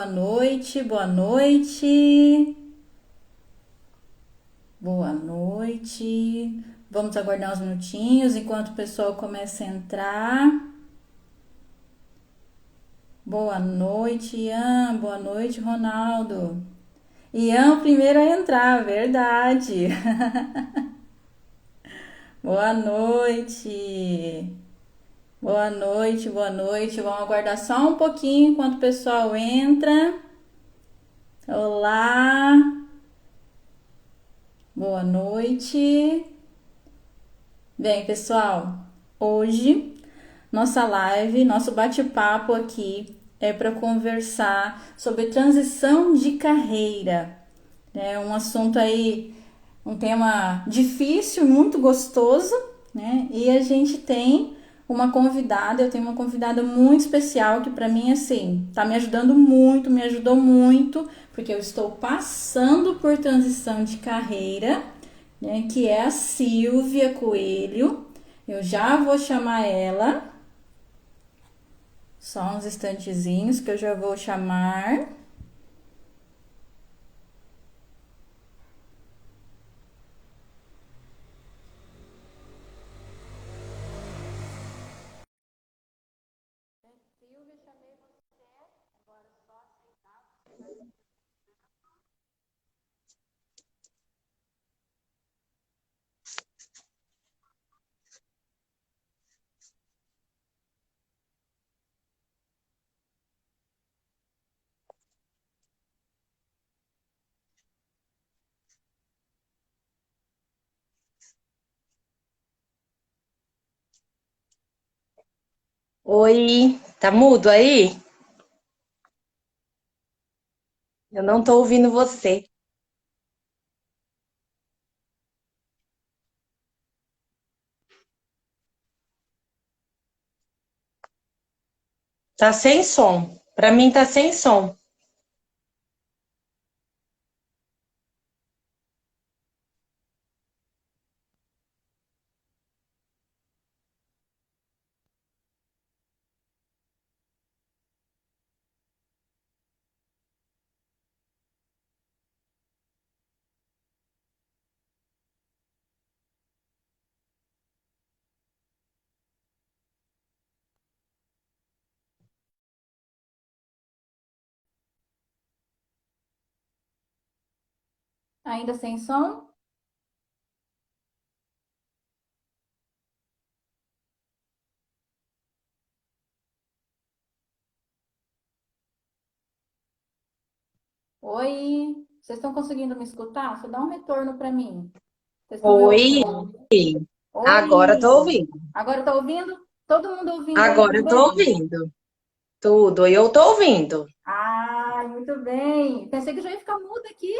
boa noite, boa noite, boa noite. Vamos aguardar uns minutinhos enquanto o pessoal começa a entrar. Boa noite, Ian. Boa noite, Ronaldo. Ian, o primeiro a entrar, verdade. Boa noite. Boa noite, boa noite. Vamos aguardar só um pouquinho enquanto o pessoal entra. Olá, boa noite. Bem, pessoal, hoje nossa live, nosso bate-papo aqui é para conversar sobre transição de carreira. É um assunto aí, um tema difícil, muito gostoso, né? E a gente tem uma convidada, eu tenho uma convidada muito especial que para mim assim, tá me ajudando muito, me ajudou muito, porque eu estou passando por transição de carreira, né, que é a Silvia Coelho. Eu já vou chamar ela, só uns instantezinhos que eu já vou chamar. Oi, tá mudo aí? Eu não tô ouvindo você. Tá sem som. Pra mim tá sem som. Ainda sem som? Oi, vocês estão conseguindo me escutar? Só dá um retorno para mim. Vocês estão me Oi, ouvindo? agora tô Oi! ouvindo. Agora tá ouvindo? Todo mundo ouvindo aí Agora eu tô também? ouvindo. Tudo, eu tô ouvindo. Ah, muito bem. Pensei que já ia ficar muda aqui.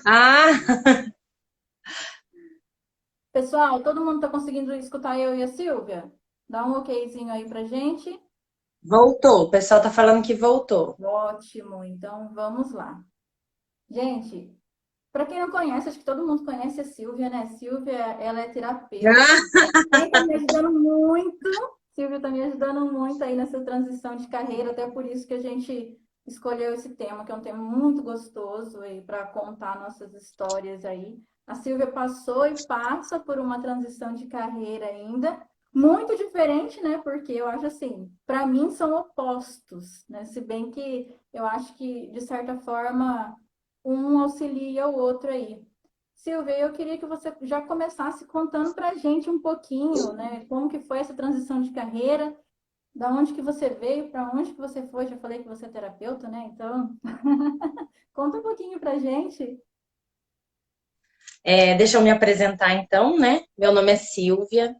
Ah, Pessoal, todo mundo tá conseguindo escutar eu e a Silvia? Dá um okzinho aí pra gente. voltou. O pessoal tá falando que voltou. Ótimo, então vamos lá. Gente, para quem não conhece, acho que todo mundo conhece a Silvia, né? Silvia, ela é terapeuta. Quem tá me ajudando muito, Silvia tá me ajudando muito aí nessa transição de carreira, até por isso que a gente escolheu esse tema, que é um tema muito gostoso aí para contar nossas histórias aí. A Silvia passou e passa por uma transição de carreira ainda, muito diferente, né? Porque eu acho assim, para mim são opostos, né? Se bem que eu acho que, de certa forma, um auxilia o outro aí. Silvia, eu queria que você já começasse contando para a gente um pouquinho, né? Como que foi essa transição de carreira, da onde que você veio, para onde que você foi. Já falei que você é terapeuta, né? Então, conta um pouquinho para a gente. Deixa eu me apresentar então, né? Meu nome é Silvia,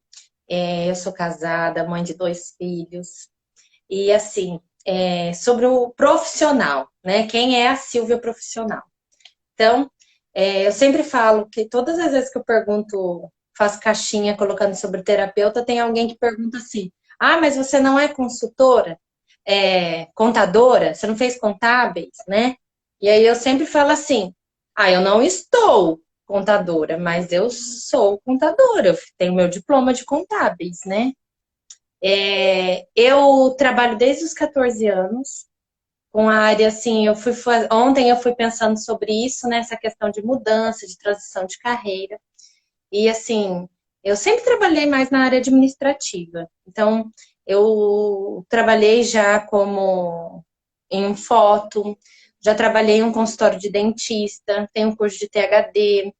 eu sou casada, mãe de dois filhos. E assim, sobre o profissional, né? Quem é a Silvia profissional? Então, eu sempre falo que todas as vezes que eu pergunto, faço caixinha colocando sobre terapeuta, tem alguém que pergunta assim: ah, mas você não é consultora? Contadora? Você não fez contábeis, né? E aí eu sempre falo assim: ah, eu não estou contadora, mas eu sou contadora, eu tenho meu diploma de contábeis, né? Eu trabalho desde os 14 anos com a área, assim, ontem eu fui pensando sobre isso, né, essa questão de mudança, de transição de carreira. E, assim, eu sempre trabalhei mais na área administrativa. Então, eu trabalhei já como em foto, já trabalhei em um consultório de dentista, tenho um curso de THD,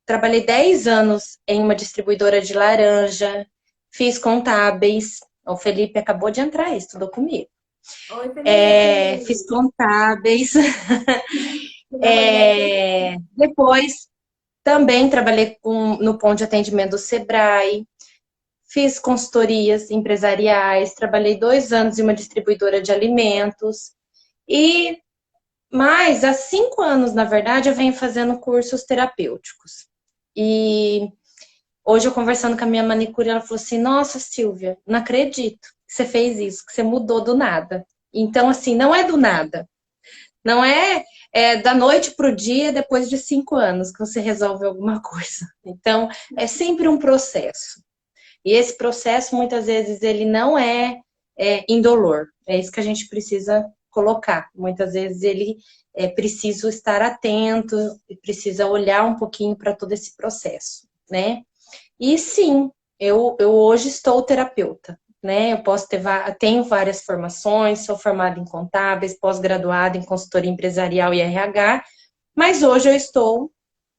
trabalhei 10 anos em uma distribuidora de laranja, fiz contábeis. O Felipe acabou de entrar, estudou comigo. Oi, Felipe! Fiz contábeis. Trabalhei. Depois também trabalhei no ponto de atendimento do Sebrae, fiz consultorias empresariais, trabalhei 2 anos em uma distribuidora de alimentos e mais há 5 anos, na verdade, eu venho fazendo cursos terapêuticos. E hoje eu conversando com a minha manicure, ela falou assim: Nossa, Silvia, não acredito que você fez isso, que você mudou do nada. Então, assim, não é do nada. Não é da noite para o dia, depois de 5 anos, que você resolve alguma coisa. Então, é sempre um processo. E esse processo, muitas vezes, ele não é indolor. É isso que a gente precisa colocar. Muitas vezes ele é preciso estar atento, precisa olhar um pouquinho para todo esse processo, né? E sim, eu hoje estou terapeuta, né? Eu posso tenho várias formações, sou formada em contábeis, pós-graduada em consultoria empresarial e RH, mas hoje eu estou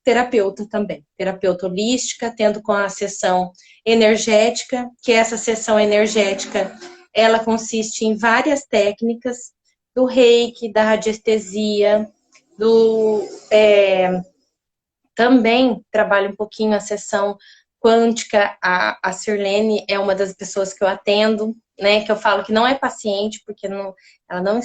terapeuta também, terapeuta holística, tendo com a sessão energética, que essa sessão energética, ela consiste em várias técnicas, do reiki, da radiestesia, do também trabalho um pouquinho a sessão quântica. A Sirlene é uma das pessoas que eu atendo, né? Que eu falo que não é paciente, porque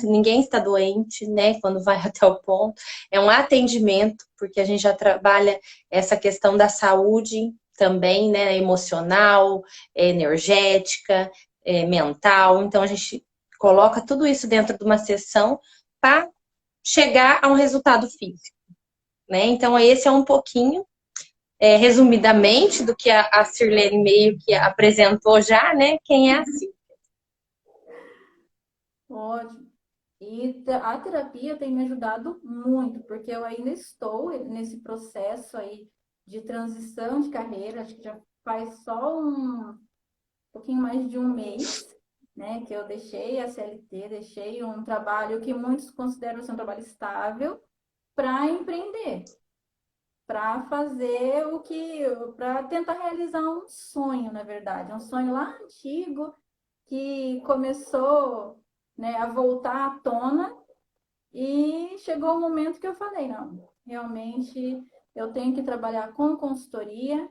ninguém está doente, né? Quando vai até o ponto. É um atendimento, porque a gente já trabalha essa questão da saúde também, né? Emocional, energética, mental. Então a gente coloca tudo isso dentro de uma sessão para chegar a um resultado físico, né? Então, esse é um pouquinho, resumidamente, do que a Sirlene meio que apresentou já, né? Quem é assim. Ótimo. E a terapia tem me ajudado muito, porque eu ainda estou nesse processo aí de transição de carreira, acho que já faz só um pouquinho mais de um mês, né, que eu deixei a CLT, deixei um trabalho que muitos consideram ser um trabalho estável para empreender, para fazer para tentar realizar um sonho, na verdade, um sonho lá antigo que começou, né, a voltar à tona e chegou o momento que eu falei, não, realmente eu tenho que trabalhar com consultoria,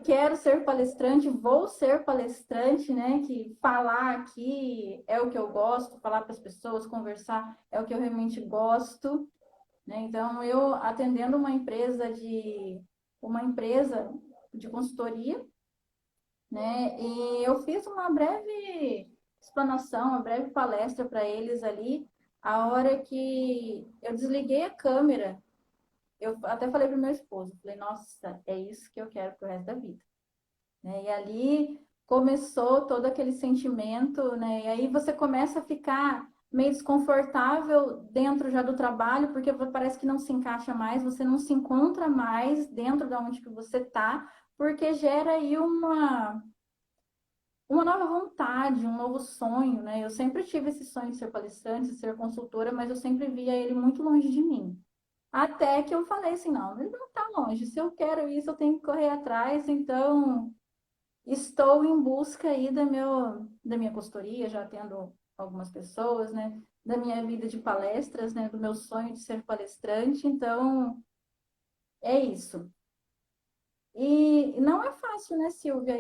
quero ser palestrante, vou ser palestrante, né? Que falar aqui é o que eu gosto, falar para as pessoas, conversar é o que eu realmente gosto, né? Então, eu atendendo uma empresa de consultoria, né? E eu fiz uma breve explanação, uma breve palestra para eles ali, a hora que eu desliguei a câmera, eu até falei para o meu esposo, falei, nossa, é isso que eu quero pro resto da vida, né? E ali começou todo aquele sentimento, né? E aí você começa a ficar meio desconfortável dentro já do trabalho, porque parece que não se encaixa mais, você não se encontra mais dentro da onde que você está, porque gera aí uma nova vontade, um novo sonho, né? Eu sempre tive esse sonho de ser palestrante, de ser consultora, mas eu sempre via ele muito longe de mim. Até que eu falei assim, não, ele não está longe. Se eu quero isso, eu tenho que correr atrás. Então, estou em busca aí da minha consultoria, já atendo algumas pessoas, né? Da minha vida de palestras, né? Do meu sonho de ser palestrante. Então, é isso. E não é fácil, né, Silvia,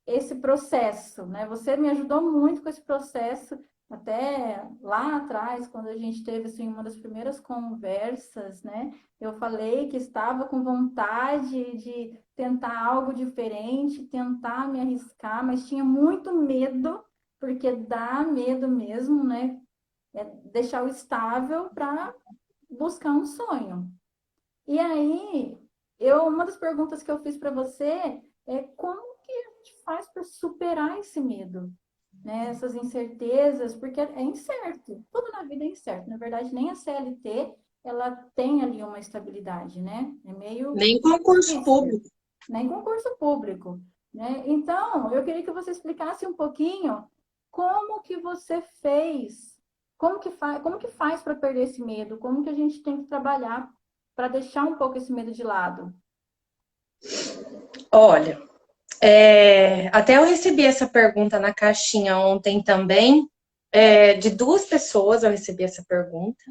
esse processo, né? Você me ajudou muito com esse processo, até lá atrás, quando a gente teve assim, uma das primeiras conversas, né? Eu falei que estava com vontade de tentar algo diferente, tentar me arriscar, mas tinha muito medo, porque dá medo mesmo, né? É deixar o estável para buscar um sonho. E aí, uma das perguntas que eu fiz para você é como que a gente faz para superar esse medo? né? Essas incertezas, porque é incerto, tudo na vida é incerto. Na verdade, nem a CLT, ela tem ali uma estabilidade, né? É meio Nem concurso difícil, público. nem concurso público, né? Então, eu queria que você explicasse um pouquinho como que você fez, como que faz para perder esse medo, como que a gente tem que trabalhar para deixar um pouco esse medo de lado. Olha, até eu recebi essa pergunta na caixinha ontem também, de duas pessoas eu recebi essa pergunta.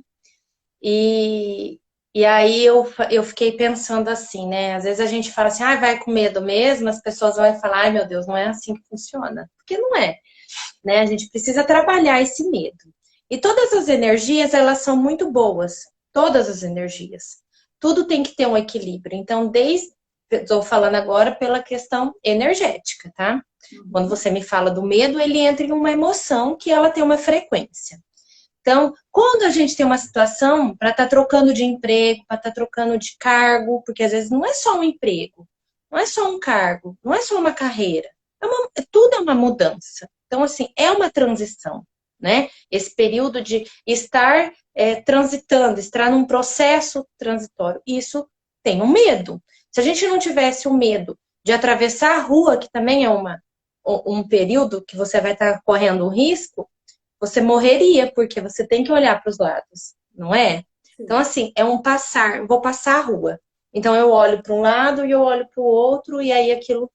E, e aí eu fiquei pensando assim, né? Às vezes a gente fala assim, ah, vai com medo mesmo, as pessoas vão falar, ai meu Deus, não é assim que funciona. Porque não é, né? A gente precisa trabalhar esse medo. E todas as energias, elas são muito boas. Todas as energias. Tudo tem que ter um equilíbrio. Então, estou falando agora pela questão energética, tá? Quando Uhum. você me fala do medo, ele entra em uma emoção que ela tem uma frequência. Então, quando a gente tem uma situação para estar trocando de emprego, para estar trocando de cargo, porque às vezes não é só um emprego, não é só um cargo, não é só uma carreira, tudo é uma mudança. Então, assim, é uma transição, né? Esse período de estar transitando, estar num processo transitório, isso tem um medo. Se a gente não tivesse o medo de atravessar a rua, que também é um período que você vai estar correndo um risco, você morreria, porque você tem que olhar para os lados, não é? Então, Sim. assim, é um passar, vou passar a rua. Então, eu olho para um lado e eu olho para o outro, e aí aquilo.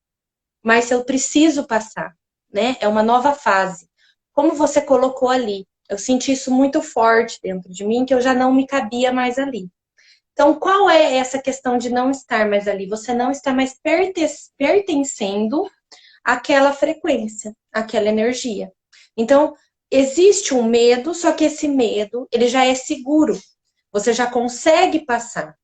Mas eu preciso passar, né? É uma nova fase. Como você colocou ali, eu senti isso muito forte dentro de mim, que eu já não me cabia mais ali. Então, qual é essa questão de não estar mais ali? Você não está mais pertencendo àquela frequência, àquela energia. Então, existe um medo, só que esse medo, ele já é seguro. Você já consegue passar.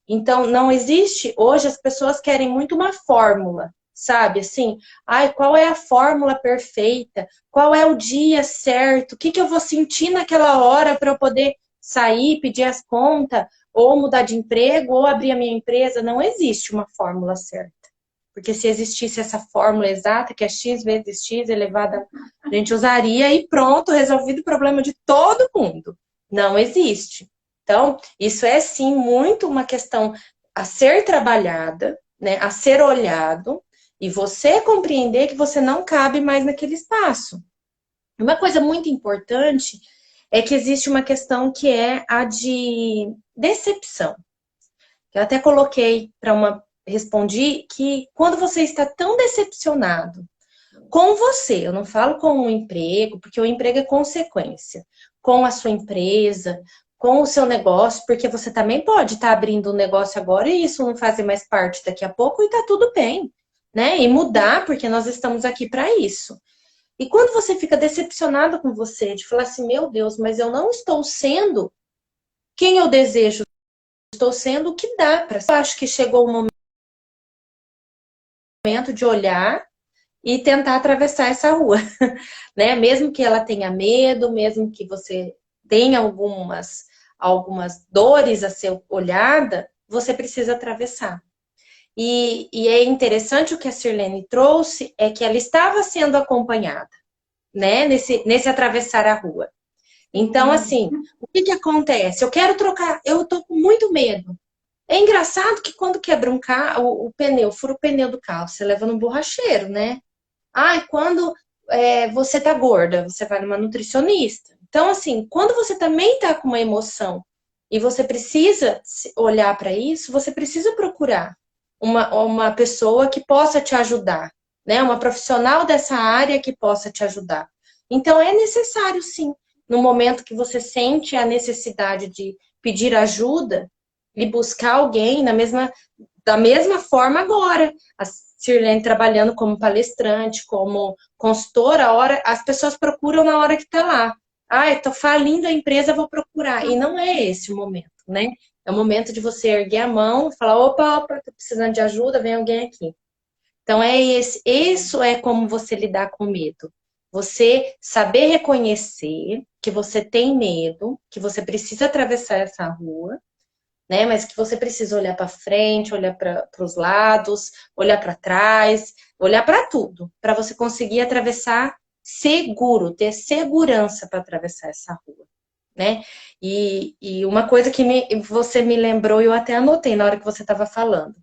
Então, não existe. Hoje as pessoas querem muito uma fórmula, sabe? Assim, ai, qual é a fórmula perfeita? Qual é o dia certo? O que que eu vou sentir naquela hora para eu poder sair, pedir as contas, ou mudar de emprego, ou abrir a minha empresa? Não existe uma fórmula certa. Porque se existisse essa fórmula exata, que é x vezes x elevada, a gente usaria e pronto, resolvido o problema de todo mundo. Não existe. Então, isso é sim muito uma questão a ser trabalhada, né, a ser olhado, e você compreender que você não cabe mais naquele espaço. Uma coisa muito importante é que existe uma questão que é a de decepção. Eu até coloquei para respondi que quando você está tão decepcionado com você, eu não falo com o emprego, porque o emprego é consequência, com a sua empresa, com o seu negócio, porque você também pode estar abrindo um negócio agora e isso não fazer mais parte daqui a pouco e tá tudo bem, né? E mudar, porque nós estamos aqui para isso. E quando você fica decepcionado com você, de falar assim, meu Deus, mas eu não estou sendo quem eu desejo, estou sendo o que dá para. Eu acho que chegou o momento de olhar e tentar atravessar essa rua, né? Mesmo que ela tenha medo, mesmo que você tenha algumas dores a ser olhada, você precisa atravessar. E é interessante o que a Sirlene trouxe, é que ela estava sendo acompanhada, né? Nesse atravessar a rua. Então, Sim. assim, o que que acontece? Eu quero trocar, eu tô com muito medo. É engraçado que quando quebra um carro, o pneu, fura o pneu do carro, você leva no borracheiro, né? Ai, quando você tá gorda, você vai numa nutricionista. Então, assim, quando você também tá com uma emoção e você precisa olhar para isso, você precisa procurar uma pessoa que possa te ajudar, né? Uma profissional dessa área que possa te ajudar. Então, é necessário, sim, no momento que você sente a necessidade de pedir ajuda e buscar alguém da mesma forma agora. A Sirlene trabalhando como palestrante, como consultora, as pessoas procuram na hora que está lá. Ah, eu tô falindo a empresa, vou procurar. E não é esse o momento, né? É o momento de você erguer a mão e falar, opa, opa, tô precisando de ajuda, vem alguém aqui. Então, isso é como você lidar com medo. Você saber reconhecer que você tem medo, que você precisa atravessar essa rua, né? Mas que você precisa olhar para frente, olhar para os lados, olhar para trás, olhar para tudo, para você conseguir atravessar seguro, ter segurança para atravessar essa rua, né? E uma coisa que você me lembrou, eu até anotei na hora que você estava falando,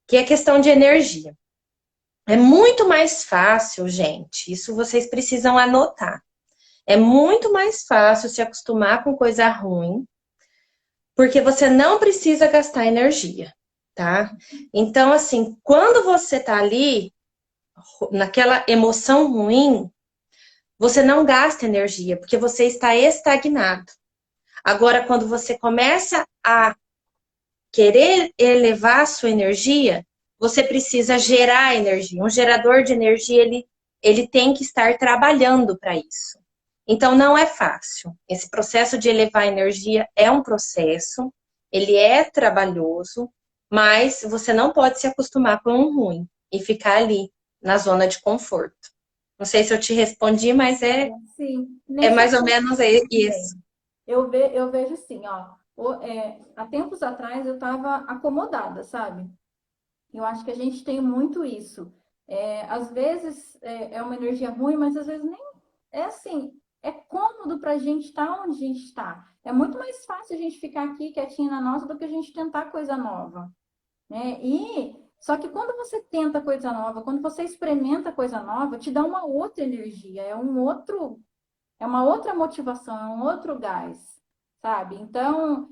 que é questão de energia. É muito mais fácil, gente, isso vocês precisam anotar. É muito mais fácil se acostumar com coisa ruim, porque você não precisa gastar energia, tá? Então, assim, quando você tá ali, naquela emoção ruim, você não gasta energia, porque você está estagnado. Agora, quando você começa a querer elevar a sua energia, você precisa gerar energia. Um gerador de energia, ele tem que estar trabalhando para isso. Então, não é fácil. Esse processo de elevar a energia é um processo, ele é trabalhoso, mas você não pode se acostumar com o ruim e ficar ali, na zona de conforto. Não sei se eu te respondi, mas Sim, é nesse mais ou ponto menos isso. também. Eu vejo assim, ó. Há tempos atrás eu estava acomodada, sabe? Eu acho que a gente tem muito isso. Às vezes é uma energia ruim, mas às vezes nem é assim. É cômodo para a gente estar onde a gente está. É muito mais fácil a gente ficar aqui quietinho na nossa do que a gente tentar coisa nova, né? E só que quando você tenta coisa nova, quando você experimenta coisa nova, te dá uma outra energia, é uma outra motivação, é um outro gás, sabe? Então,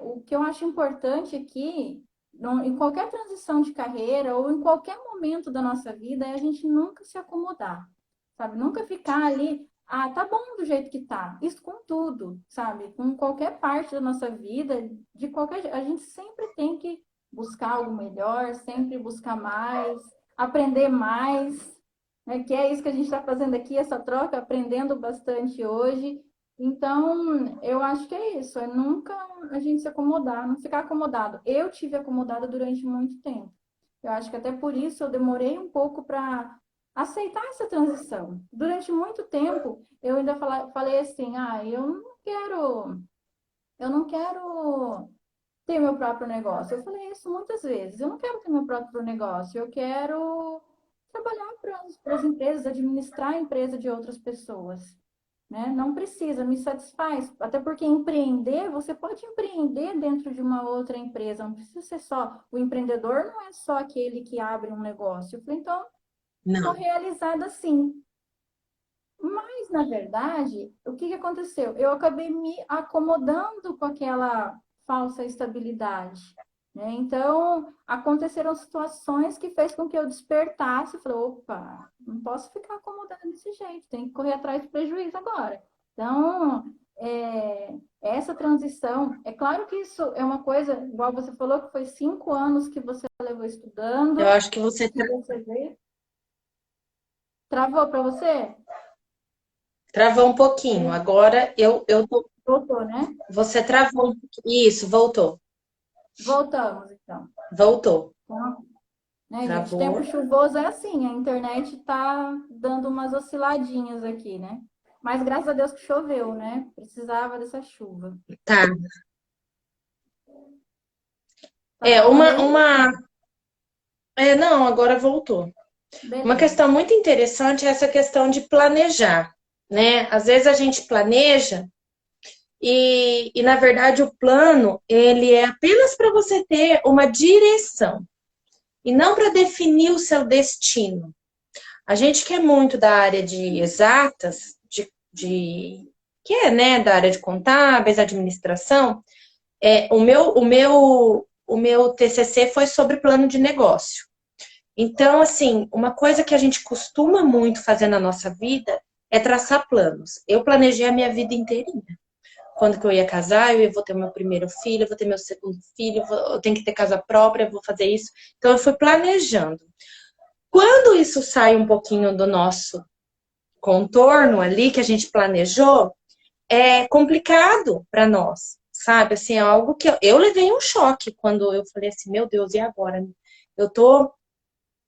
o que eu acho importante aqui, em qualquer transição de carreira ou em qualquer momento da nossa vida, é a gente nunca se acomodar, sabe? Nunca ficar ali, ah, tá bom do jeito que tá. Isso com tudo, sabe? Com qualquer parte da nossa vida, de qualquer, a gente sempre tem que buscar algo melhor, sempre buscar mais, aprender mais, né? Que é isso que a gente está fazendo aqui, essa troca, aprendendo bastante hoje. Então, eu acho que é isso, é nunca a gente se acomodar, não ficar acomodado. Eu tive acomodada durante muito tempo. Eu acho que até por isso eu demorei um pouco para aceitar essa transição. Durante muito tempo, eu ainda falei assim, ah, eu não quero ter meu próprio negócio. Eu falei isso muitas vezes. Eu não quero ter meu próprio negócio, eu quero trabalhar para as empresas, administrar a empresa de outras pessoas. Né? Não precisa, me satisfaz. Até porque empreender, você pode empreender dentro de uma outra empresa. Não precisa ser só. O empreendedor não é só aquele que abre um negócio. Eu falei, então, estou Não. realizada sim. Mas, na verdade, o que aconteceu? Eu acabei me acomodando com aquela falsa estabilidade, né? Então, aconteceram situações que fez com que eu despertasse e falei, opa, não posso ficar acomodada desse jeito, tem que correr atrás do prejuízo agora. Então, essa transição, é claro que isso é uma coisa, igual você falou, que foi 5 anos que você levou Eu estudando, acho que você que você veio. Travou para você? travou um pouquinho. Agora Voltou, né? você travou um pouquinho. Isso, voltou. Voltamos, então. Voltou. Então, né, gente, tempo Travou. chuvoso é assim, a internet tá dando umas osciladinhas aqui, né? Mas graças a Deus que choveu, né? Precisava dessa chuva. Tá. Tá travando aí? Não, agora voltou. Uma Beleza. questão muito interessante é essa questão de planejar, né? Às vezes a gente planeja e na verdade, o plano, ele é apenas para você ter uma direção e não para definir o seu destino. A gente que é muito da área de exatas, que é, né, da área de contábeis, administração, o meu TCC foi sobre plano de negócio. Então, assim, uma coisa que a gente costuma muito fazer na nossa vida é traçar planos. Eu planejei a minha vida inteirinha. Quando que eu ia casar, eu vou ter meu primeiro filho, eu vou ter meu segundo filho, eu tenho que ter casa própria, eu vou fazer isso. Então, eu fui planejando. Quando isso sai um pouquinho do nosso contorno ali, que a gente planejou, é complicado para nós, sabe? Assim, é algo que eu levei um choque quando eu falei assim, meu Deus, e agora? Eu tô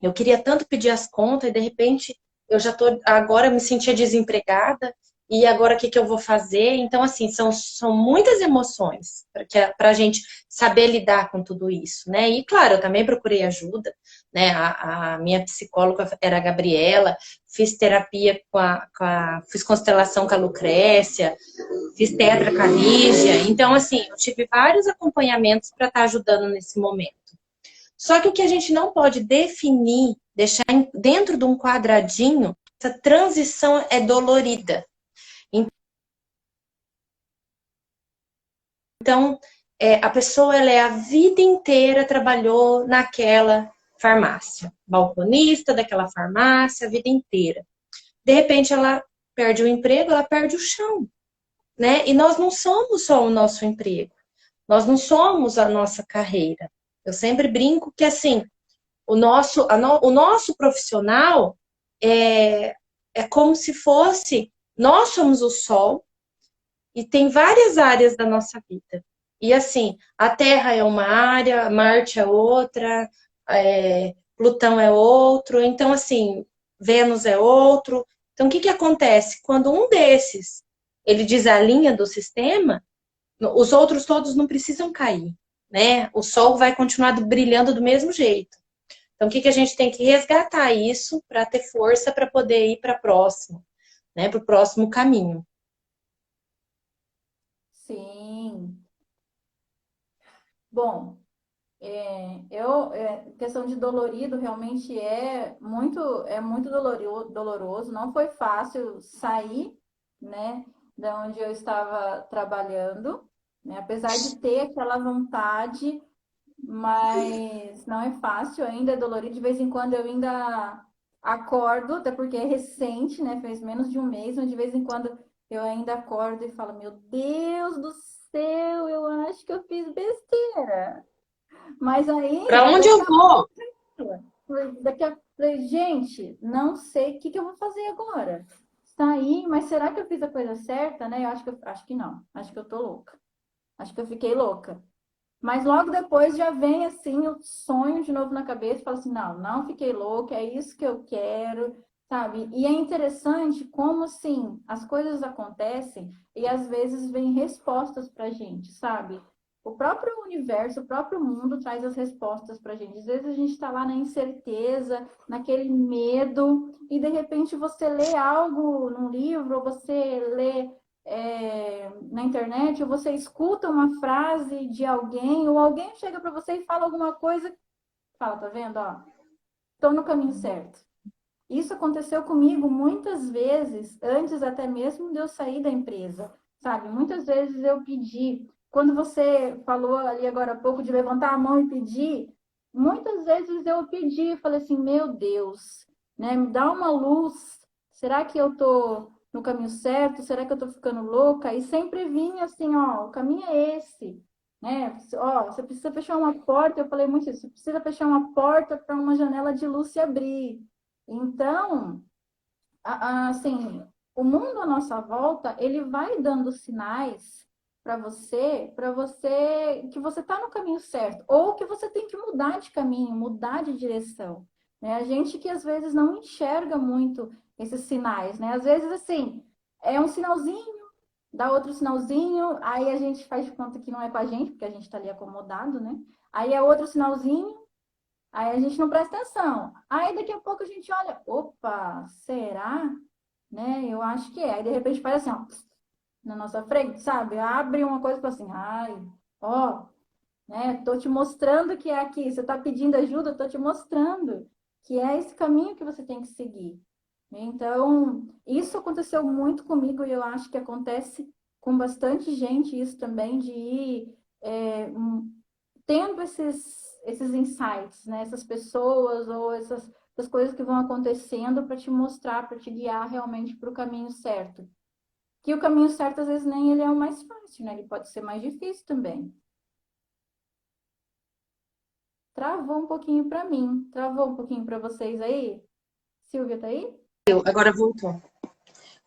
Eu queria tanto pedir as contas e de repente eu já tô agora me sentia desempregada e agora o que que eu vou fazer? Então, assim, são muitas emoções para a gente saber lidar com tudo isso, né? E, claro, eu também procurei ajuda, né? A minha psicóloga era a Gabriela, fiz terapia fiz constelação com a Lucrécia, fiz tetra com a Lígia. Então, assim, eu tive vários acompanhamentos para estar ajudando nesse momento. Só que o que a gente não pode definir, deixar dentro de um quadradinho, essa transição é dolorida. Então, a pessoa ela é a vida inteira trabalhou naquela farmácia, balconista daquela farmácia a vida inteira. De repente, ela perde o emprego, ela perde o chão, né? E nós não somos só o nosso emprego, nós não somos a nossa carreira. Eu sempre brinco que, assim, o nosso profissional é como se fosse, nós somos o sol e tem várias áreas da nossa vida. E assim, a Terra é uma área, Marte é outra, Plutão é outro, então assim, Vênus é outro. Então o que que acontece? Quando um desses ele desalinha do sistema, os outros todos não precisam cair, né? O Sol vai continuar brilhando do mesmo jeito. Então, o que que a gente tem que resgatar isso para ter força para poder ir para próximo, né? Para o próximo caminho. Sim. Bom, questão de dolorido realmente é muito doloroso. Não foi fácil sair, né, da onde eu estava trabalhando, né, apesar de ter aquela vontade, mas não é fácil, ainda é dolorido. De vez em quando eu ainda acordo, até porque é recente, né, fez menos de um mês, mas de vez em quando eu ainda acordo e falo, meu Deus do céu, eu acho que eu fiz besteira. Mas Para aí, onde eu vou? falei, gente, não sei o que eu vou fazer agora. Está aí, mas será que eu fiz a coisa certa, né? Acho que não. Acho que eu tô louca. Acho que eu fiquei louca. Mas logo depois já vem assim o sonho de novo na cabeça e fala assim: não, não fiquei louca, é isso que eu quero, sabe? E é interessante como assim as coisas acontecem e às vezes vêm respostas pra gente, sabe? O próprio universo, o próprio mundo traz as respostas pra gente. Às vezes a gente está lá na incerteza, naquele medo, e de repente você lê algo num livro, ou você lê na internet, ou você escuta uma frase de alguém, ou alguém chega para você e fala alguma coisa, fala, tá vendo? Ó, tô no caminho certo. Isso aconteceu comigo muitas vezes, antes até mesmo de eu sair da empresa, sabe? Muitas vezes eu pedi, quando você falou ali agora há pouco de levantar a mão e pedir, muitas vezes eu pedi, falei assim, meu Deus, né? Me dá uma luz. Será que eu tô no caminho certo? Será que eu tô ficando louca? E sempre vinha assim, ó, o caminho é esse, né? Ó, você precisa fechar uma porta, eu falei muito isso, você precisa fechar uma porta para uma janela de luz se abrir. Então, assim, o mundo à nossa volta, ele vai dando sinais para você que você está no caminho certo, ou que você tem que mudar de caminho, mudar de direção. Né? A gente que às vezes não enxerga muito esses sinais, né? Às vezes, assim, é um sinalzinho, dá outro sinalzinho, aí a gente faz de conta que não é com a gente, porque a gente está ali acomodado, né? Aí é outro sinalzinho, aí a gente não presta atenção. Aí daqui a pouco a gente olha, opa, será? Né? Eu acho que é. Aí de repente faz assim, ó, na nossa frente, sabe? Abre uma coisa e fala assim, ai, ó, né? Tô te mostrando que é aqui. Você tá pedindo ajuda, eu tô te mostrando que é esse caminho que você tem que seguir. Então, isso aconteceu muito comigo e eu acho que acontece com bastante gente isso também, de ir tendo esses insights, né? Essas pessoas ou essas coisas que vão acontecendo para te mostrar, para te guiar realmente para o caminho certo. Que o caminho certo, às vezes, nem ele é o mais fácil, né? Ele pode ser mais difícil também. Travou um pouquinho para mim. Travou um pouquinho para vocês aí? Silvia, tá aí? Agora voltou.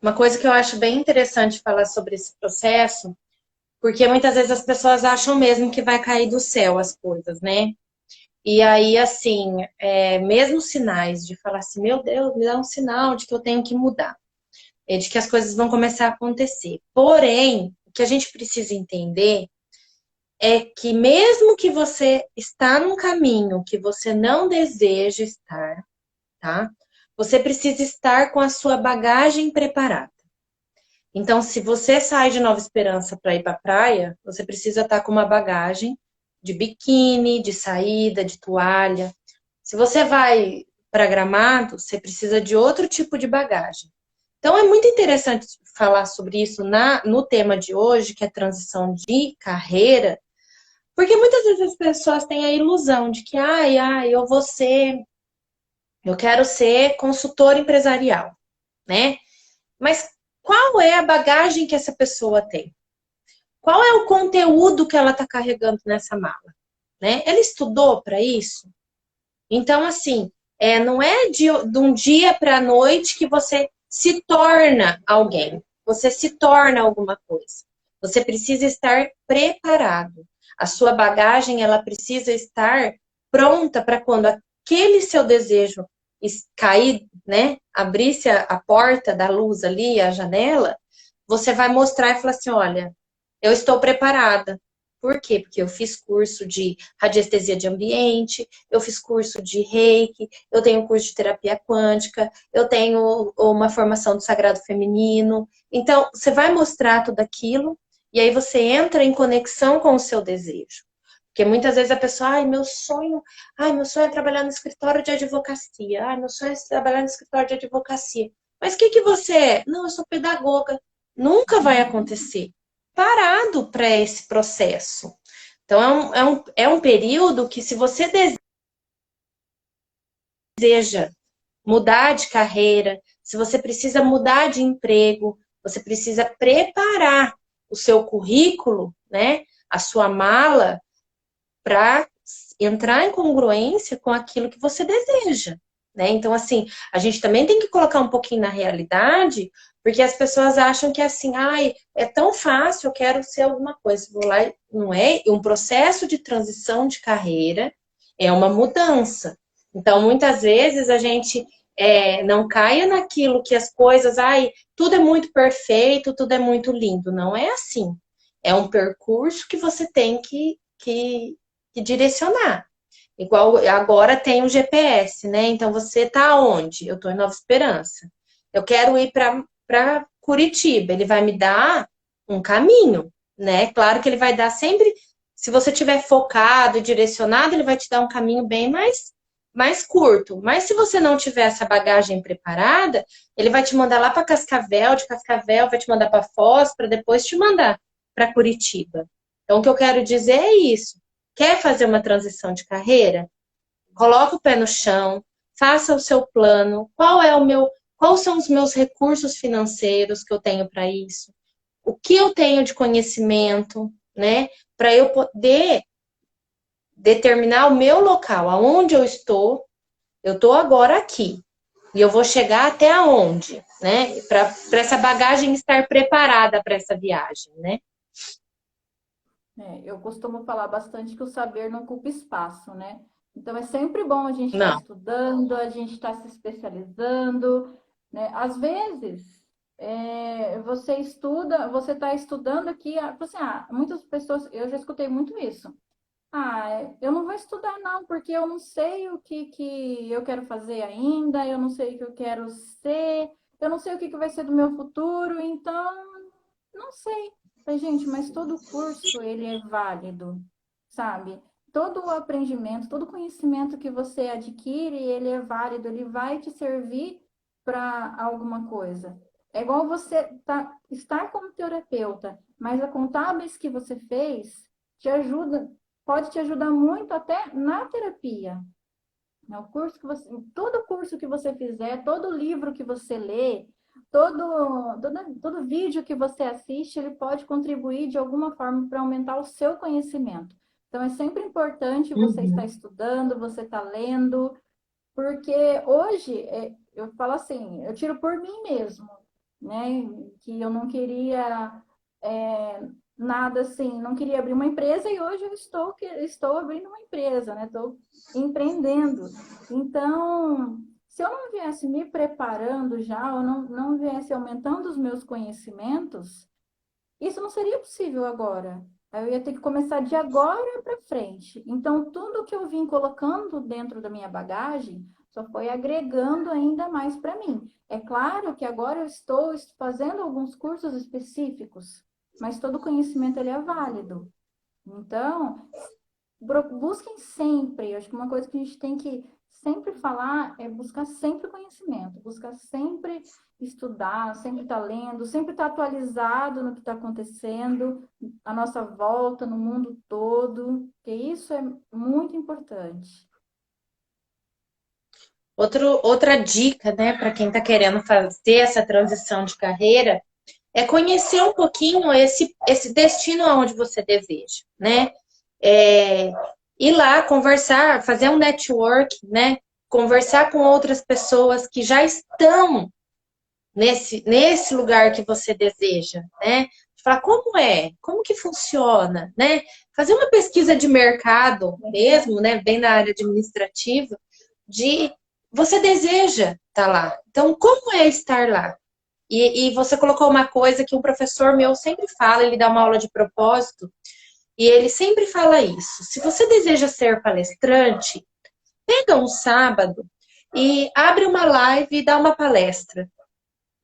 Uma coisa que eu acho bem interessante falar sobre esse processo, porque muitas vezes as pessoas acham mesmo que vai cair do céu as coisas, né? E aí, assim, mesmo sinais de falar assim, meu Deus, me dá um sinal de que eu tenho que mudar. de que as coisas vão começar a acontecer. Porém, o que a gente precisa entender é que mesmo que você está num caminho que você não deseja estar, tá? Você precisa estar com a sua bagagem preparada. Então, se você sai de Nova Esperança para ir para a praia, você precisa estar com uma bagagem de biquíni, de saída, de toalha. Se você vai para Gramado, você precisa de outro tipo de bagagem. Então, é muito interessante falar sobre isso no tema de hoje, que é transição de carreira, porque muitas vezes as pessoas têm a ilusão de que, eu quero ser consultor empresarial, né? Mas qual é a bagagem que essa pessoa tem? Qual é o conteúdo que ela está carregando nessa mala? Né? Ela estudou para isso? Então, assim, não é de um dia para a noite que você se torna alguém. Você se torna alguma coisa. Você precisa estar preparado. A sua bagagem, ela precisa estar pronta para quando aquele seu desejo cair, né? Abrisse a porta da luz ali, a janela, você vai mostrar e falar assim, olha, eu estou preparada. Por quê? Porque eu fiz curso de radiestesia de ambiente, eu fiz curso de reiki, eu tenho curso de terapia quântica, eu tenho uma formação do sagrado feminino. Então, você vai mostrar tudo aquilo e aí você entra em conexão com o seu desejo. Porque muitas vezes a pessoa, meu sonho é trabalhar no escritório de advocacia. Meu sonho é trabalhar no escritório de advocacia. Mas o que você é? Não, eu sou pedagoga. Nunca vai acontecer. Parado para esse processo. Então, é um período que, se você deseja mudar de carreira, se você precisa mudar de emprego, você precisa preparar o seu currículo, né, a sua mala, para entrar em congruência com aquilo que você deseja. Né? Então, assim, a gente também tem que colocar um pouquinho na realidade, porque as pessoas acham que assim, é tão fácil, eu quero ser alguma coisa. Vou lá, não é? Um processo de transição de carreira é uma mudança. Então, muitas vezes a gente não caia naquilo que as coisas, tudo é muito perfeito, tudo é muito lindo. Não é assim. É um percurso que você tem que direcionar. Igual agora tem o GPS, né? Então você tá onde? Eu tô em Nova Esperança. Eu quero ir para Curitiba. Ele vai me dar um caminho, né? Claro que ele vai dar sempre, se você tiver focado e direcionado, ele vai te dar um caminho bem mais curto. Mas se você não tiver essa bagagem preparada, ele vai te mandar lá para Cascavel, de Cascavel vai te mandar para Foz, para depois te mandar para Curitiba. Então, o que eu quero dizer é isso. Quer fazer uma transição de carreira? Coloca o pé no chão, faça o seu plano. Quais são os meus recursos financeiros que eu tenho para isso? O que eu tenho de conhecimento, né? Para eu poder determinar o meu local, aonde eu estou. Eu estou agora aqui. E eu vou chegar até aonde, né? Para essa bagagem estar preparada para essa viagem, né? Eu costumo falar bastante que o saber não ocupa espaço, né? Então é sempre bom a gente estar Não. estudando, a gente estar se especializando, né? Às vezes você estuda, você está estudando aqui, assim, muitas pessoas, eu já escutei muito isso. Eu não vou estudar não, porque eu não sei o que eu quero fazer ainda, eu não sei o que eu quero ser, eu não sei o que vai ser do meu futuro, então não sei. Falei, gente, mas todo curso ele é válido, sabe? Todo o aprendimento, todo o conhecimento que você adquire, ele é válido, ele vai te servir para alguma coisa. É igual você estar como terapeuta, mas a contábeis que você fez te ajuda, pode te ajudar muito até na terapia. O curso que você, todo curso que você fizer, todo livro que você lê, todo vídeo que você assiste, ele pode contribuir de alguma forma para aumentar o seu conhecimento. Então, é sempre importante você estar Uhum. estudando, você estar lendo, porque hoje, eu falo assim, eu tiro por mim mesmo, né? Que eu não queria nada assim, não queria abrir uma empresa e hoje eu estou abrindo uma empresa, né? Estou empreendendo. Então, Se eu não viesse me preparando já, ou não viesse aumentando os meus conhecimentos, isso não seria possível agora. Eu ia ter que começar de agora para frente. Então, tudo que eu vim colocando dentro da minha bagagem só foi agregando ainda mais para mim. É claro que agora eu estou fazendo alguns cursos específicos, mas todo conhecimento ele é válido. Então, busquem sempre. Eu acho que uma coisa que a gente tem que sempre falar é buscar sempre conhecimento, buscar sempre estudar, sempre estar lendo, sempre estar atualizado no que está acontecendo à nossa volta, no mundo todo, porque isso é muito importante. Outra dica, né, para quem está querendo fazer essa transição de carreira, é conhecer um pouquinho esse destino aonde você deseja, né? É, ir lá conversar, fazer um network, né? Conversar com outras pessoas que já estão nesse lugar que você deseja, né? Falar como é, como que funciona, né? Fazer uma pesquisa de mercado mesmo, né? Bem na área administrativa, de você deseja estar lá. Então, como é estar lá? E você colocou uma coisa que um professor meu sempre fala, ele dá uma aula de propósito, e ele sempre fala isso. Se você deseja ser palestrante, pega um sábado e abre uma live e dá uma palestra,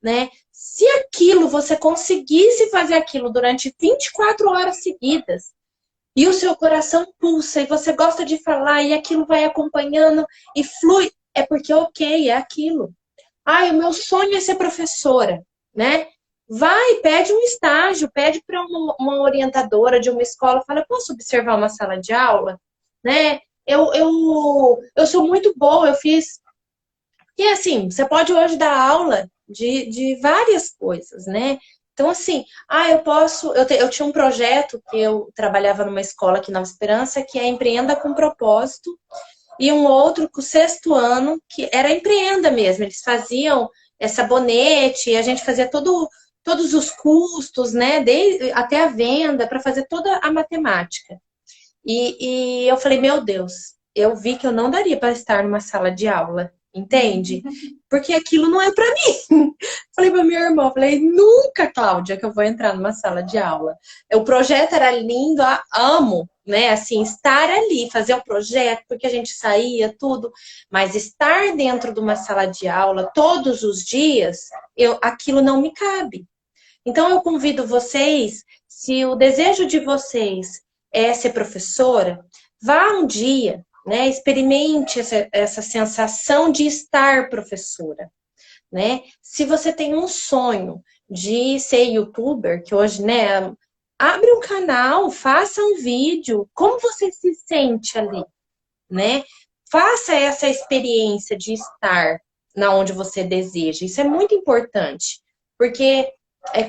né? Se aquilo você conseguisse fazer aquilo durante 24 horas seguidas, e o seu coração pulsa e você gosta de falar e aquilo vai acompanhando e flui, é porque ok, é aquilo. Ah, o meu sonho é ser professora, né? Vai, pede um estágio, pede para uma orientadora de uma escola, fala, posso observar uma sala de aula? Né? Eu sou muito boa, eu fiz. E assim, você pode hoje dar aula de várias coisas, né? Então, assim, eu posso. Eu tinha um projeto que eu trabalhava numa escola aqui na Nova Esperança, que é Empreenda com Propósito, e um outro com o sexto ano, que era empreenda mesmo. Eles faziam sabonete, a gente fazia todos os custos, né? Até a venda, para fazer toda a matemática. E eu falei, meu Deus, eu vi que eu não daria para estar numa sala de aula, entende? Porque aquilo não é para mim. Falei para minha irmã, falei, nunca, Cláudia, que eu vou entrar numa sala de aula. O projeto era lindo, amo, né? Assim, estar ali, fazer o projeto, porque a gente saía, tudo. Mas estar dentro de uma sala de aula todos os dias, aquilo não me cabe. Então, eu convido vocês, se o desejo de vocês é ser professora, vá um dia, né? Experimente essa sensação de estar professora, né? Se você tem um sonho de ser youtuber, que hoje, né? Abre um canal, faça um vídeo, como você se sente ali, né? Faça essa experiência de estar na onde você deseja. Isso é muito importante, porque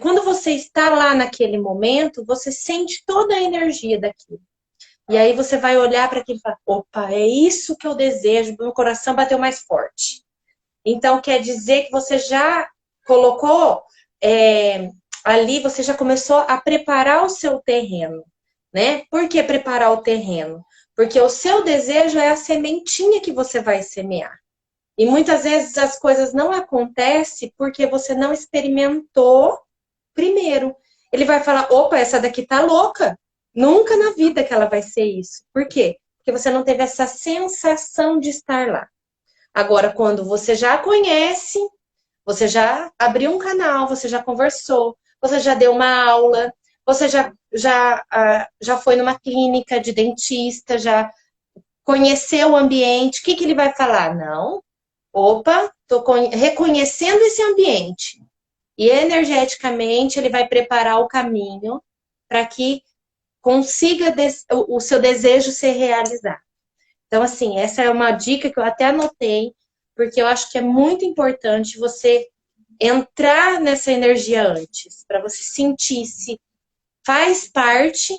quando você está lá naquele momento, você sente toda a energia daquilo. E aí você vai olhar para aquilo e falar, opa, é isso que eu desejo, meu coração bateu mais forte. Então, quer dizer que você já colocou ali, você já começou a preparar o seu terreno, né? Por que preparar o terreno? Porque o seu desejo é a sementinha que você vai semear. E muitas vezes as coisas não acontecem porque você não experimentou primeiro. Ele vai falar, opa, essa daqui tá louca. Nunca na vida que ela vai ser isso. Por quê? Porque você não teve essa sensação de estar lá. Agora, quando você já conhece, você já abriu um canal, você já conversou, você já deu uma aula, você já foi numa clínica de dentista, já conheceu o ambiente, o que ele vai falar? Não, opa, estou reconhecendo esse ambiente. E energeticamente ele vai preparar o caminho para que consiga o seu desejo ser realizado. Então, assim, essa é uma dica que eu até anotei, porque eu acho que é muito importante você entrar nessa energia antes, para você sentir se faz parte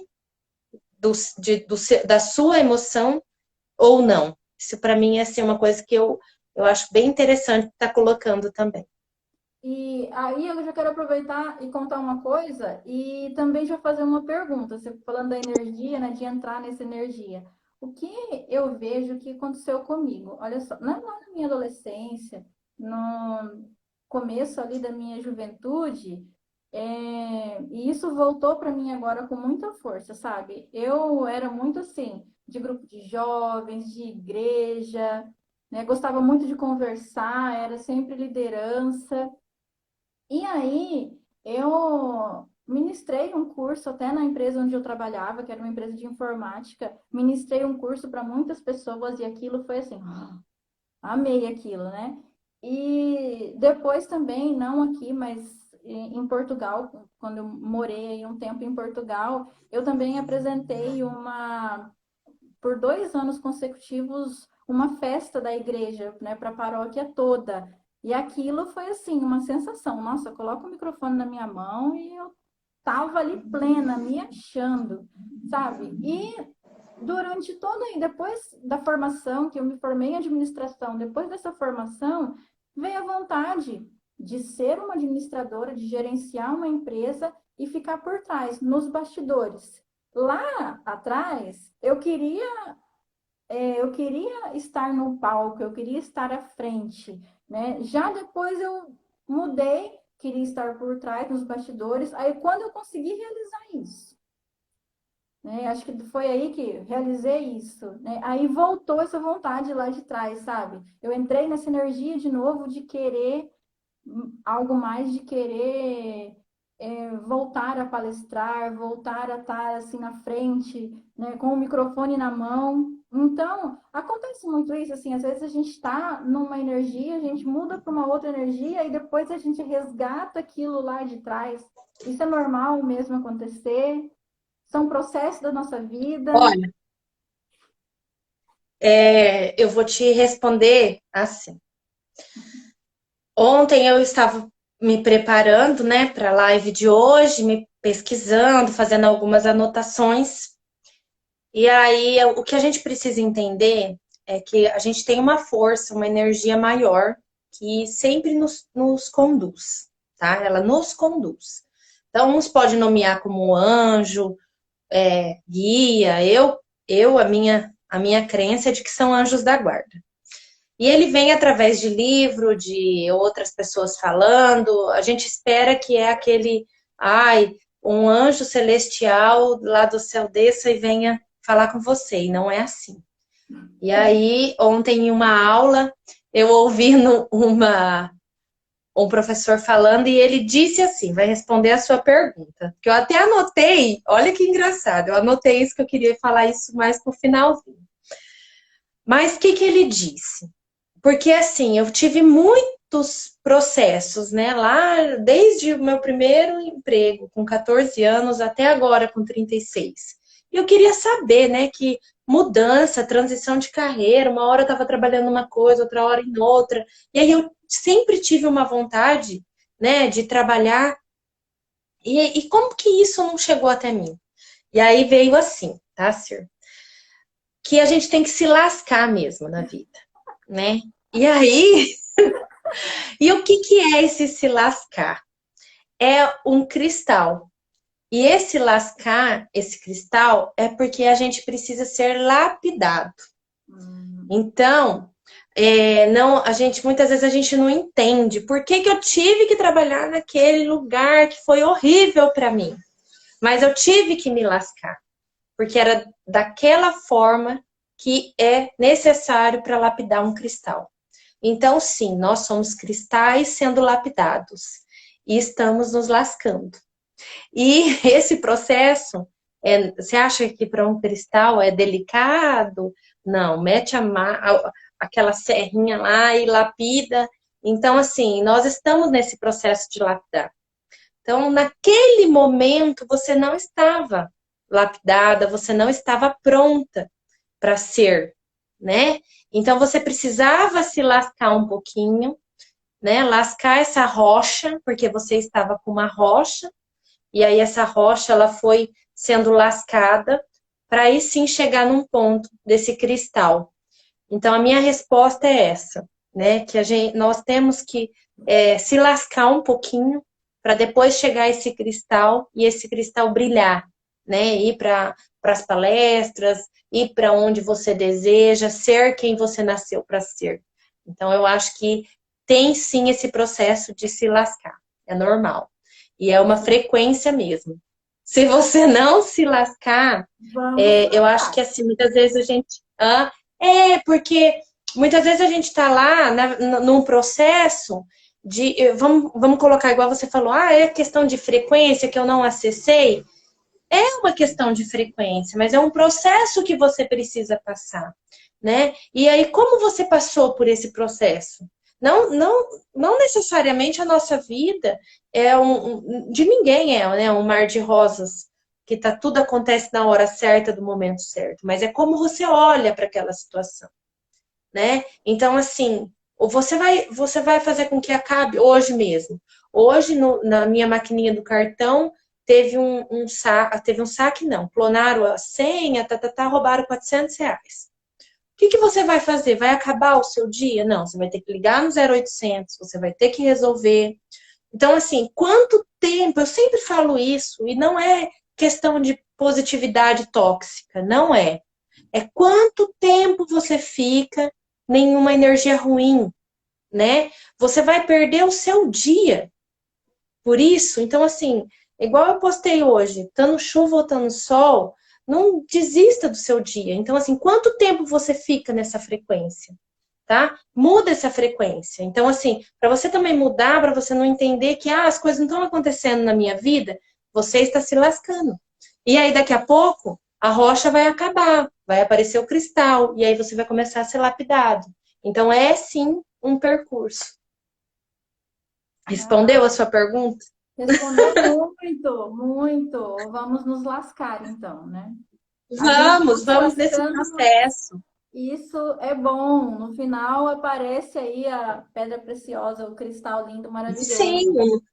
da sua emoção ou não. Isso para mim é assim, uma coisa que eu acho bem interessante estar colocando também. E aí eu já quero aproveitar e contar uma coisa e também já fazer uma pergunta. Você falando da energia, né, de entrar nessa energia. o que eu vejo que aconteceu comigo? Olha só, na minha adolescência, no começo ali da minha juventude, e isso voltou para mim agora com muita força, sabe? Eu era muito assim, de grupo de jovens, de igreja, né? Gostava muito de conversar, era sempre liderança. E aí, eu ministrei um curso até na empresa onde eu trabalhava, que era uma empresa de informática, ministrei um curso para muitas pessoas e aquilo foi assim, amei aquilo, né? E depois também, não aqui, mas em Portugal, quando eu morei aí um tempo em Portugal, eu também apresentei por 2 anos consecutivos, uma festa da igreja, né, para a paróquia toda. E aquilo foi assim, uma sensação. Nossa, coloca o microfone na minha mão e eu tava ali plena, me achando, sabe? E durante todo aí, depois da formação, que eu me formei em administração, depois dessa formação, veio a vontade de ser uma administradora, de gerenciar uma empresa e ficar por trás, nos bastidores. Lá atrás, eu queria estar no palco, eu queria estar à frente, né? Já depois eu mudei, queria estar por trás, nos bastidores. Aí quando eu consegui realizar isso, né? Acho que foi aí que realizei isso, né? Aí voltou essa vontade lá de trás, sabe? Eu entrei nessa energia de novo de querer algo mais, de querer voltar a palestrar, voltar a estar assim na frente, né, com o microfone na mão. Então, acontece muito isso, assim, às vezes a gente está numa energia, a gente muda para uma outra energia e depois a gente resgata aquilo lá de trás. Isso é normal mesmo acontecer, são processos da nossa vida. Olha, eu vou te responder assim. Ontem eu estava me preparando, né, para a live de hoje, me pesquisando, fazendo algumas anotações. E aí, o que a gente precisa entender é que a gente tem uma força, uma energia maior que sempre nos conduz, tá? Ela nos conduz. Então, uns pode nomear como anjo, guia. A minha crença é de que são anjos da guarda. E ele vem através de livro, de outras pessoas falando. A gente espera que é aquele, um anjo celestial lá do céu desça e venha falar com você. E não é assim. E aí, ontem em uma aula, eu ouvi um professor falando e ele disse assim, vai responder a sua pergunta. Que eu até anotei, olha que engraçado, eu anotei isso que eu queria falar isso mais pro finalzinho. Mas o que ele disse? Porque, assim, eu tive muitos processos, né? Lá, desde o meu primeiro emprego, com 14 anos, até agora, com 36. E eu queria saber, né, que mudança, transição de carreira, uma hora eu estava trabalhando uma coisa, outra hora em outra. E aí eu sempre tive uma vontade, né, de trabalhar. E como que isso não chegou até mim? E aí veio assim, tá, Sir? Que a gente tem que se lascar mesmo na vida, né? E aí, e o que é esse se lascar? É um cristal. E esse lascar, esse cristal, é porque a gente precisa ser lapidado. Então, não, muitas vezes a gente não entende por que eu tive que trabalhar naquele lugar que foi horrível para mim. Mas eu tive que me lascar, porque era daquela forma que é necessário para lapidar um cristal. Então, sim, nós somos cristais sendo lapidados e estamos nos lascando. E esse processo, você acha que para um cristal é delicado? Não, mete aquela serrinha lá e lapida. Então, assim, nós estamos nesse processo de lapidar. Então, naquele momento, você não estava lapidada, você não estava pronta para ser, né? Então, você precisava se lascar um pouquinho, né? Lascar essa rocha, porque você estava com uma rocha, e aí essa rocha, ela foi sendo lascada, para aí sim chegar num ponto desse cristal. Então, a minha resposta é essa, né? Que nós temos que se lascar um pouquinho, para depois chegar esse cristal e esse cristal brilhar, né? Ir para as palestras, ir para onde você deseja, ser quem você nasceu para ser. Então, eu acho que tem sim esse processo de se lascar. É normal. E é uma frequência mesmo. Se você não se lascar, Vamos eu acho que lascar. assim, muitas vezes a gente. Porque muitas vezes a gente está lá num processo de. Vamos colocar igual você falou, é questão de frequência que eu não acessei. É uma questão de frequência, mas é um processo que você precisa passar, né? E aí, como você passou por esse processo? Não necessariamente a nossa vida é de ninguém é, né? Um mar de rosas que tá tudo acontece na hora certa, do momento certo, mas é como você olha para aquela situação, né? Então, assim, você vai fazer com que acabe hoje mesmo. Hoje, na minha maquininha do cartão, teve um saque, não. Clonaram a senha, roubaram R$ 400. O que você vai fazer? Vai acabar o seu dia? Não, você vai ter que ligar no 0800, você vai ter que resolver. Então, assim, quanto tempo? Eu sempre falo isso, e não é questão de positividade tóxica, não é. É quanto tempo você fica nenhuma energia ruim, né? Você vai perder o seu dia por isso. Então, assim, igual eu postei hoje, estando chuva ou estando sol, não desista do seu dia. Então, assim, quanto tempo você fica nessa frequência, tá? Muda essa frequência. Então, assim, para você também mudar, para você não entender que as coisas não estão acontecendo na minha vida, você está se lascando. E aí, daqui a pouco, a rocha vai acabar, vai aparecer o cristal, e aí você vai começar a ser lapidado. Então, é sim um percurso. Respondeu a Ah, sua pergunta? respondeu muito, muito. Vamos nos lascar, então, né? A gente vai se Vamos nesse lascando, processo. isso é bom. No final aparece aí a pedra preciosa, o cristal lindo, Sim, maravilhoso.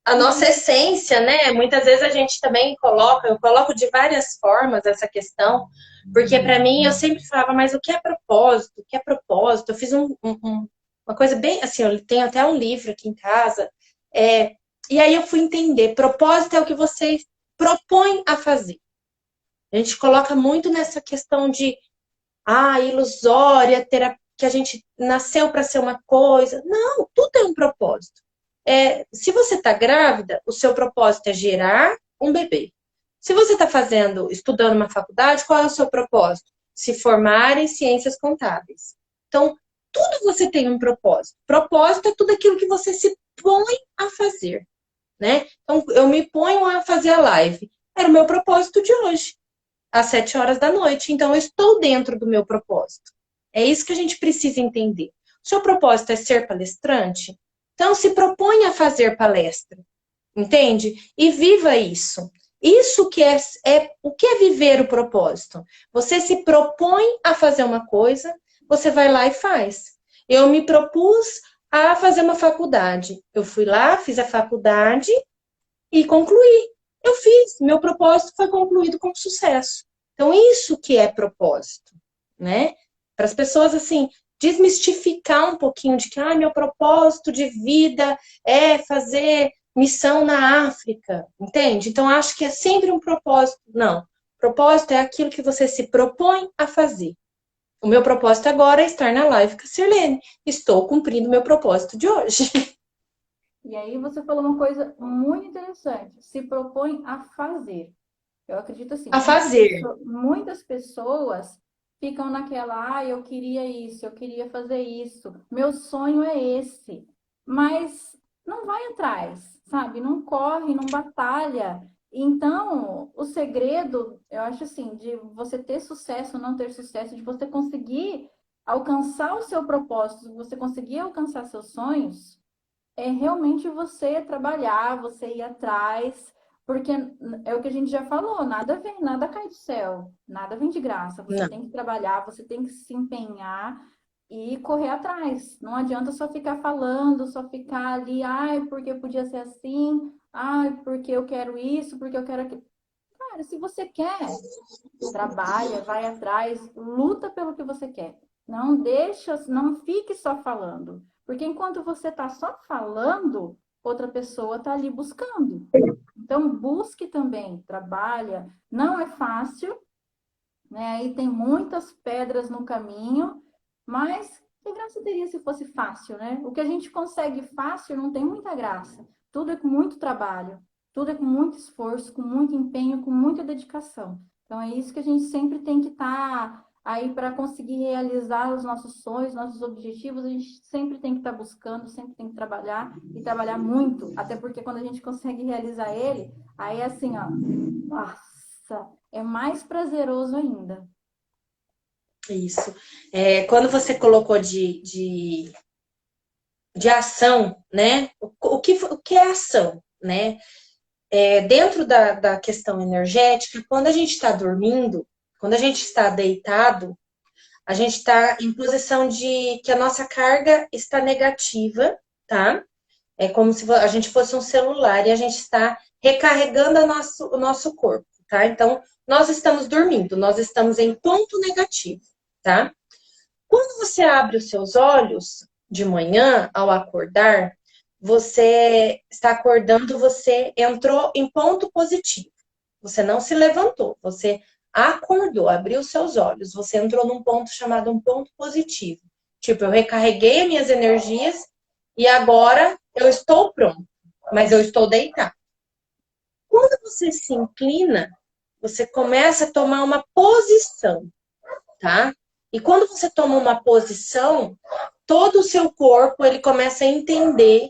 a nossa E essência, né? Muitas vezes a gente também eu coloco de várias formas essa questão, porque para mim eu sempre falava, mas o que é propósito? O que é propósito? Eu fiz uma coisa bem assim, eu tenho até um livro aqui em casa, e aí eu fui entender, propósito é o que você propõe a fazer. A gente coloca muito nessa questão de ilusória, que a gente nasceu para ser uma coisa. Não, tudo tem um propósito. Se você está grávida, o seu propósito é gerar um bebê. Se você está estudando uma faculdade, qual é o seu propósito? Se formar em ciências contábeis. Então, tudo você tem um propósito. Propósito é tudo aquilo que você se põe a fazer, né? Então, eu me ponho a fazer a live. Era o meu propósito de hoje às 7 horas da noite. Então, eu estou dentro do meu propósito. É isso que a gente precisa entender. O seu propósito é ser palestrante? Então, se propõe a fazer palestra, entende? E viva isso. Isso que o que é viver o propósito? Você se propõe a fazer uma coisa, você vai lá e faz. Eu me propus a fazer uma faculdade. Eu fui lá, fiz a faculdade e concluí. Eu fiz, meu propósito foi concluído com sucesso. Então, isso que é propósito, né? Para as pessoas, assim, desmistificar um pouquinho de que, meu propósito de vida é fazer missão na África, entende? Então, acho que é sempre um propósito. Não, propósito é aquilo que você se propõe a fazer. O meu propósito agora é estar na live com a Sirlene. Estou cumprindo o meu propósito de hoje. E aí você falou uma coisa muito interessante. Se propõe a fazer. Eu acredito assim, A fazer. muitas pessoas ficam naquela, eu queria isso, eu queria fazer isso, meu sonho é esse. Mas não vai atrás, sabe? Não corre, não batalha. Então, o segredo, eu acho assim, de você ter sucesso ou não ter sucesso, de você conseguir alcançar o seu propósito, você conseguir alcançar seus sonhos, é realmente você trabalhar, você ir atrás, porque é o que a gente já falou, nada vem, nada cai do céu, nada vem de graça. Você Não, tem que trabalhar, você tem que se empenhar e correr atrás. Não adianta só ficar falando, só ficar ali, porque podia ser assim, porque eu quero isso, porque eu quero aquilo. Cara, se você quer, trabalha, vai atrás, luta pelo que você quer. Não deixa, não fique só falando. Porque enquanto você está só falando, outra pessoa está ali buscando. Então, busque também, trabalha. Não é fácil, né? Aí tem muitas pedras no caminho, mas que graça teria se fosse fácil, né? O que a gente consegue fácil não tem muita graça. Tudo é com muito trabalho, tudo é com muito esforço, com muito empenho, com muita dedicação. Então é isso que a gente sempre tem que estar aí para conseguir realizar os nossos sonhos, nossos objetivos, a gente sempre tem que estar buscando, sempre tem que trabalhar e trabalhar muito, até porque quando a gente consegue realizar ele, aí é assim, ó, nossa, é mais prazeroso ainda. Isso. Quando você colocou de ação, né? O que é ação, né? Dentro da questão energética, quando a gente está dormindo, quando a gente está deitado, a gente está em posição de que a nossa carga está negativa, tá? É como se a gente fosse um celular e a gente está recarregando o nosso corpo, tá? Então, nós estamos dormindo, nós estamos em ponto negativo, tá? Quando você abre os seus olhos de manhã, ao acordar, você está acordando, você entrou em ponto positivo. Você não se levantou, você acordou, abriu seus olhos, você entrou num ponto chamado um ponto positivo. Tipo, eu recarreguei as minhas energias e agora eu estou pronto, mas eu estou deitado. Quando você se inclina, você começa a tomar uma posição, tá? E quando você toma uma posição, todo o seu corpo ele começa a entender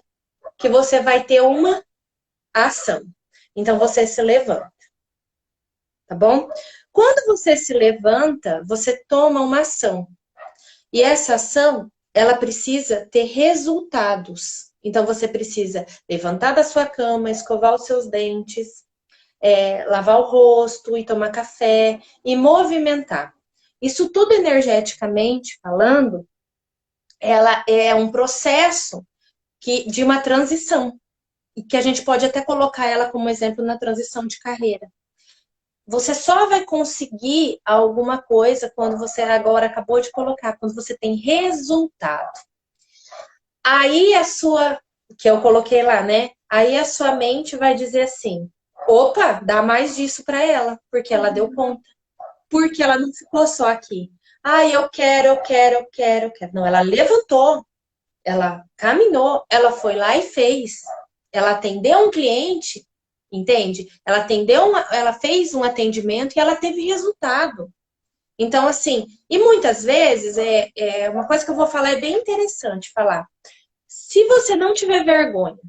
que você vai ter uma ação. Então você se levanta, tá bom? Quando você se levanta, você toma uma ação. E essa ação, ela precisa ter resultados. Então você precisa levantar da sua cama, escovar os seus dentes, lavar o rosto e tomar café e movimentar. Isso tudo energeticamente falando, ela é um processo de uma transição, e que a gente pode até colocar ela como exemplo na transição de carreira. Você só vai conseguir alguma coisa quando você agora acabou de colocar, quando você tem resultado. Aí a sua, que eu coloquei lá, né? Aí a sua mente vai dizer assim: opa, dá mais disso para ela, porque ela deu conta. Porque ela não ficou só aqui. Ah, eu quero, eu quero, eu quero, eu quero. Não, ela levantou, ela caminhou, ela foi lá e fez. Ela atendeu um cliente, entende? Ela fez um atendimento e ela teve resultado. Então, assim, e muitas vezes uma coisa que eu vou falar é bem interessante falar. Se você não tiver vergonha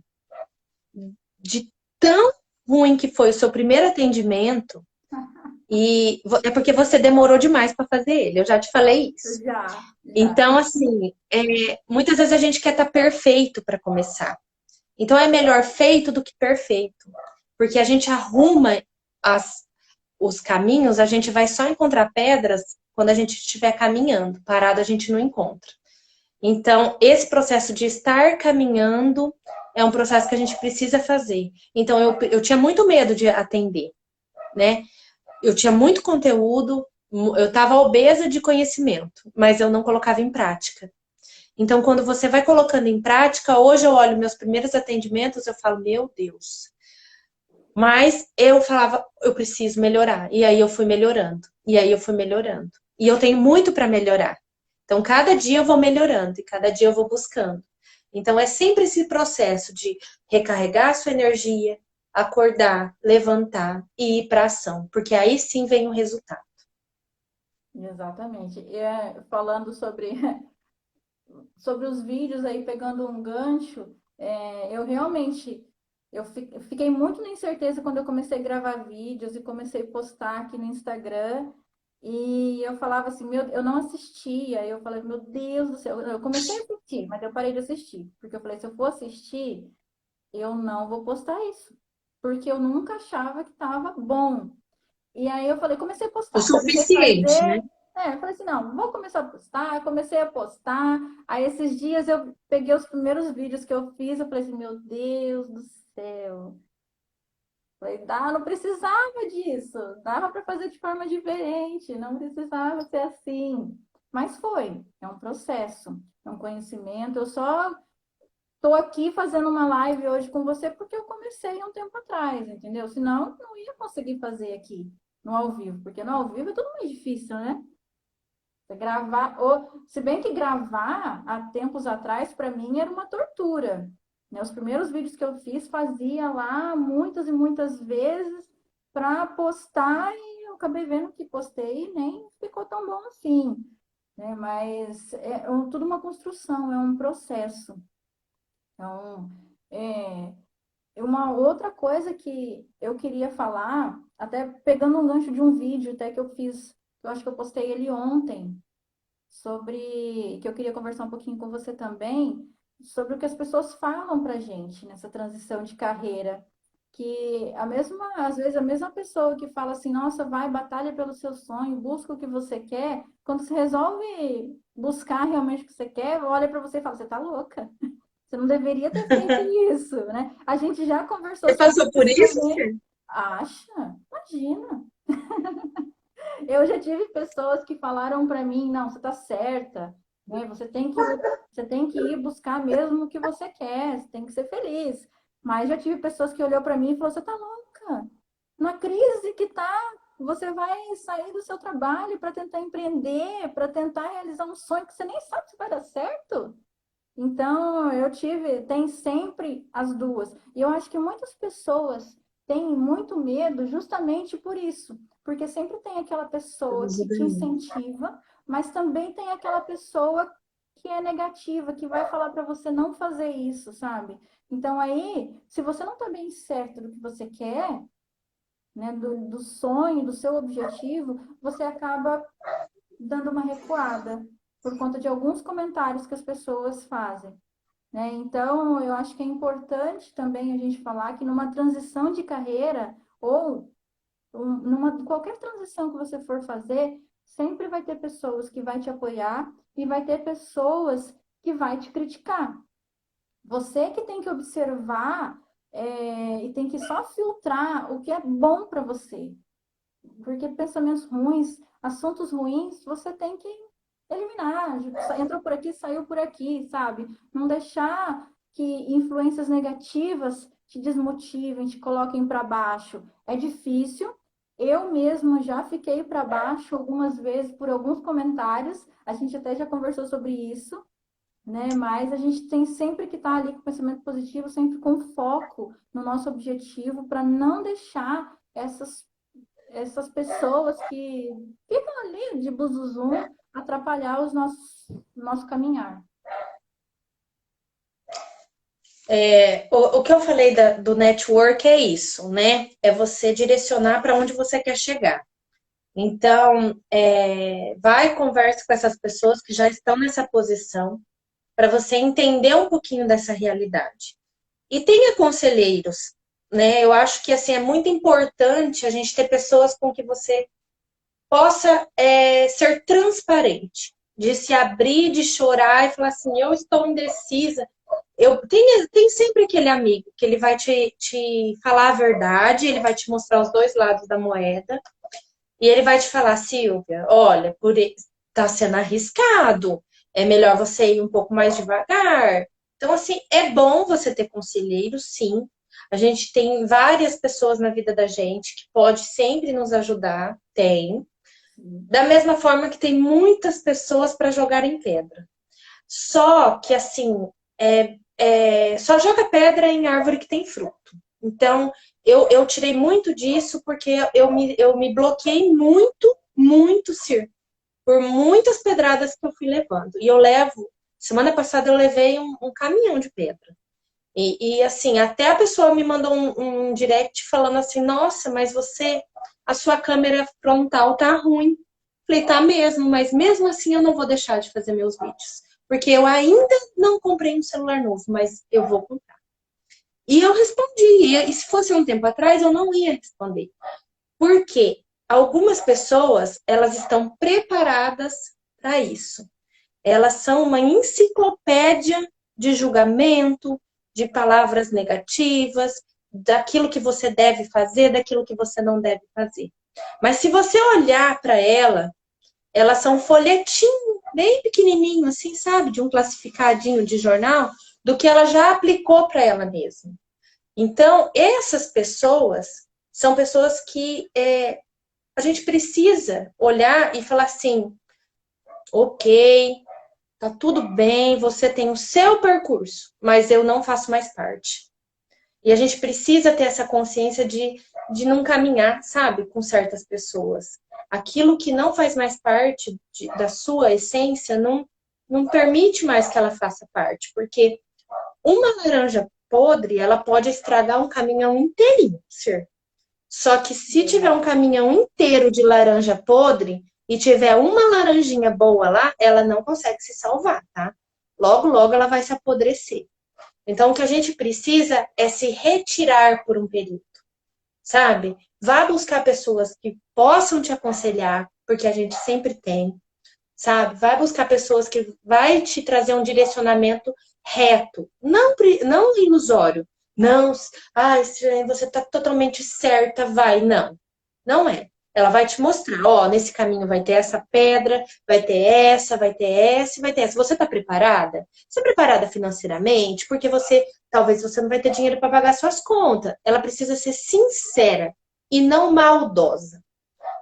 de tão ruim que foi o seu primeiro atendimento, e é porque você demorou demais para fazer ele, eu já te falei isso. Já, já. Então, assim, muitas vezes a gente quer estar perfeito para começar. Então, é melhor feito do que perfeito. Porque a gente arruma os caminhos, a gente vai só encontrar pedras quando a gente estiver caminhando. Parado, a gente não encontra. Então, esse processo de estar caminhando é um processo que a gente precisa fazer. Então, eu tinha muito medo de atender, né? Eu tinha muito conteúdo, eu estava obesa de conhecimento, mas eu não colocava em prática. Então, quando você vai colocando em prática, hoje eu olho meus primeiros atendimentos, eu falo, meu Deus. Mas eu falava, eu preciso melhorar. E aí eu fui melhorando. E aí eu fui melhorando. E eu tenho muito para melhorar. Então, cada dia eu vou melhorando e cada dia eu vou buscando. Então, é sempre esse processo de recarregar a sua energia, acordar, levantar e ir para ação. Porque aí sim vem o resultado. Exatamente. E falando sobre os vídeos aí, pegando um gancho, eu realmente eu fiquei muito na incerteza quando eu comecei a gravar vídeos e comecei a postar aqui no Instagram. E eu falava assim, eu não assistia. Eu falei, meu Deus do céu. Eu comecei a assistir, mas eu parei de assistir. Porque eu falei, se eu for assistir, eu não vou postar isso. Porque eu nunca achava que estava bom. E aí eu falei, comecei a O postar, comecei a suficiente, né? fazer. Eu falei assim, não, vou começar a postar. Eu comecei a postar. Aí esses dias eu peguei os primeiros vídeos que eu fiz, eu falei assim, meu Deus do céu. Falei, não precisava disso. Dava para fazer de forma diferente, não precisava ser assim. Mas foi, é um processo, é um conhecimento. Eu só tô aqui fazendo uma live hoje com você porque eu comecei há um tempo atrás, entendeu? Senão, não ia conseguir fazer aqui no ao vivo, porque no ao vivo é tudo mais difícil, né? Você gravar, ou, se bem que gravar há tempos atrás, para mim, era uma tortura. Né? Os primeiros vídeos que eu fiz, fazia lá muitas e muitas vezes para postar e eu acabei vendo que postei e nem ficou tão bom assim. Né? Mas tudo uma construção, é um processo. Então, é, uma outra coisa que eu queria falar, até pegando um gancho de um vídeo até que eu fiz, eu acho que eu postei ele ontem, sobre que eu queria conversar um pouquinho com você também, sobre o que as pessoas falam pra gente nessa transição de carreira. Que às vezes a mesma pessoa que fala assim, nossa, vai, batalha pelo seu sonho, busca o que você quer, quando você resolve buscar realmente o que você quer, olha para você e fala, você tá louca. Você não deveria ter feito isso, né? A gente já conversou Você sobre passou por isso isso, também. Fê? Acha? Imagina. Eu já tive pessoas que falaram para mim, não, você está certa, né? Você tem que ir buscar mesmo o que você quer, você tem que ser feliz. Mas já tive pessoas que olhou para mim e falou, você está louca? Na crise que tá, você vai sair do seu trabalho para tentar empreender, para tentar realizar um sonho que você nem sabe se vai dar certo? Então, tem sempre as duas. E eu acho que muitas pessoas têm muito medo justamente por isso, porque sempre tem aquela pessoa que te incentiva, mas também tem aquela pessoa que é negativa, que vai falar para você não fazer isso, sabe? Então, aí, se você não está bem certo do que você quer, né, do sonho, do seu objetivo, você acaba dando uma recuada por conta de alguns comentários que as pessoas fazem. Né? Então, eu acho que é importante também a gente falar que numa transição de carreira ou numa qualquer transição que você for fazer, sempre vai ter pessoas que vai te apoiar e vai ter pessoas que vai te criticar. Você que tem que observar e tem que só filtrar o que é bom para você. Porque pensamentos ruins, assuntos ruins, você tem que eliminar. Entrou por aqui, saiu por aqui, sabe? Não deixar que influências negativas te desmotivem, te coloquem para baixo. É difícil. Eu mesma já fiquei para baixo algumas vezes por alguns comentários. A gente até já conversou sobre isso, né? Mas a gente tem sempre que estar ali com pensamento positivo, sempre com foco no nosso objetivo, para não deixar essas pessoas que ficam ali de buzuzum atrapalhar nosso caminhar. O que eu falei do network é isso, né? É você direcionar para onde você quer chegar. Então, vai e converse com essas pessoas que já estão nessa posição para você entender um pouquinho dessa realidade. E tenha conselheiros, né? Eu acho que assim é muito importante a gente ter pessoas com que você possa ser transparente, de se abrir, de chorar e falar assim, eu estou indecisa. Tem sempre aquele amigo que ele vai te falar a verdade, ele vai te mostrar os dois lados da moeda, e ele vai te falar, Silvia, olha, tá sendo arriscado, é melhor você ir um pouco mais devagar. Então, assim, é bom você ter conselheiro, sim. A gente tem várias pessoas na vida da gente que pode sempre nos ajudar, tem. Da mesma forma que tem muitas pessoas para jogar em pedra. Só que, assim, só joga pedra em árvore que tem fruto. Então, eu tirei muito disso porque eu me bloqueei muito, muito, Cir, por muitas pedradas que eu fui levando. E semana passada eu levei um caminhão de pedra. Assim, até a pessoa me mandou um direct falando assim, nossa, mas a sua câmera frontal tá ruim. Falei, tá mesmo, mas mesmo assim eu não vou deixar de fazer meus vídeos. Porque eu ainda não comprei um celular novo, mas eu vou comprar. E eu respondi. E se fosse um tempo atrás, eu não ia responder. Porque algumas pessoas, elas estão preparadas para isso. Elas são uma enciclopédia de julgamento, de palavras negativas, daquilo que você deve fazer, daquilo que você não deve fazer. Mas se você olhar para elas são um folhetinho bem pequenininho, assim, sabe? De um classificadinho de jornal. do que ela já aplicou para ela mesma. Então, essas pessoas são pessoas que a gente precisa olhar e falar assim, ok, tá tudo bem, você tem o seu percurso, mas eu não faço mais parte. E a gente precisa ter essa consciência de não caminhar, sabe, com certas pessoas. Aquilo que não faz mais parte da sua essência não permite mais que ela faça parte, porque uma laranja podre, ela pode estragar um caminhão inteirinho, ser. Só que se tiver um caminhão inteiro de laranja podre e tiver uma laranjinha boa lá, ela não consegue se salvar, tá? Logo, logo ela vai se apodrecer. Então, o que a gente precisa é se retirar por um período, sabe? Vá buscar pessoas que possam te aconselhar, porque a gente sempre tem, sabe? Vai buscar pessoas que vai te trazer um direcionamento reto, não ilusório. Não, você está totalmente certa, vai. Não, não é. Ela vai te mostrar, ó, nesse caminho vai ter essa pedra, vai ter essa, vai ter essa, vai ter essa. Você está preparada? Você é preparada financeiramente? Porque talvez você não vai ter dinheiro para pagar suas contas. Ela precisa ser sincera e não maldosa.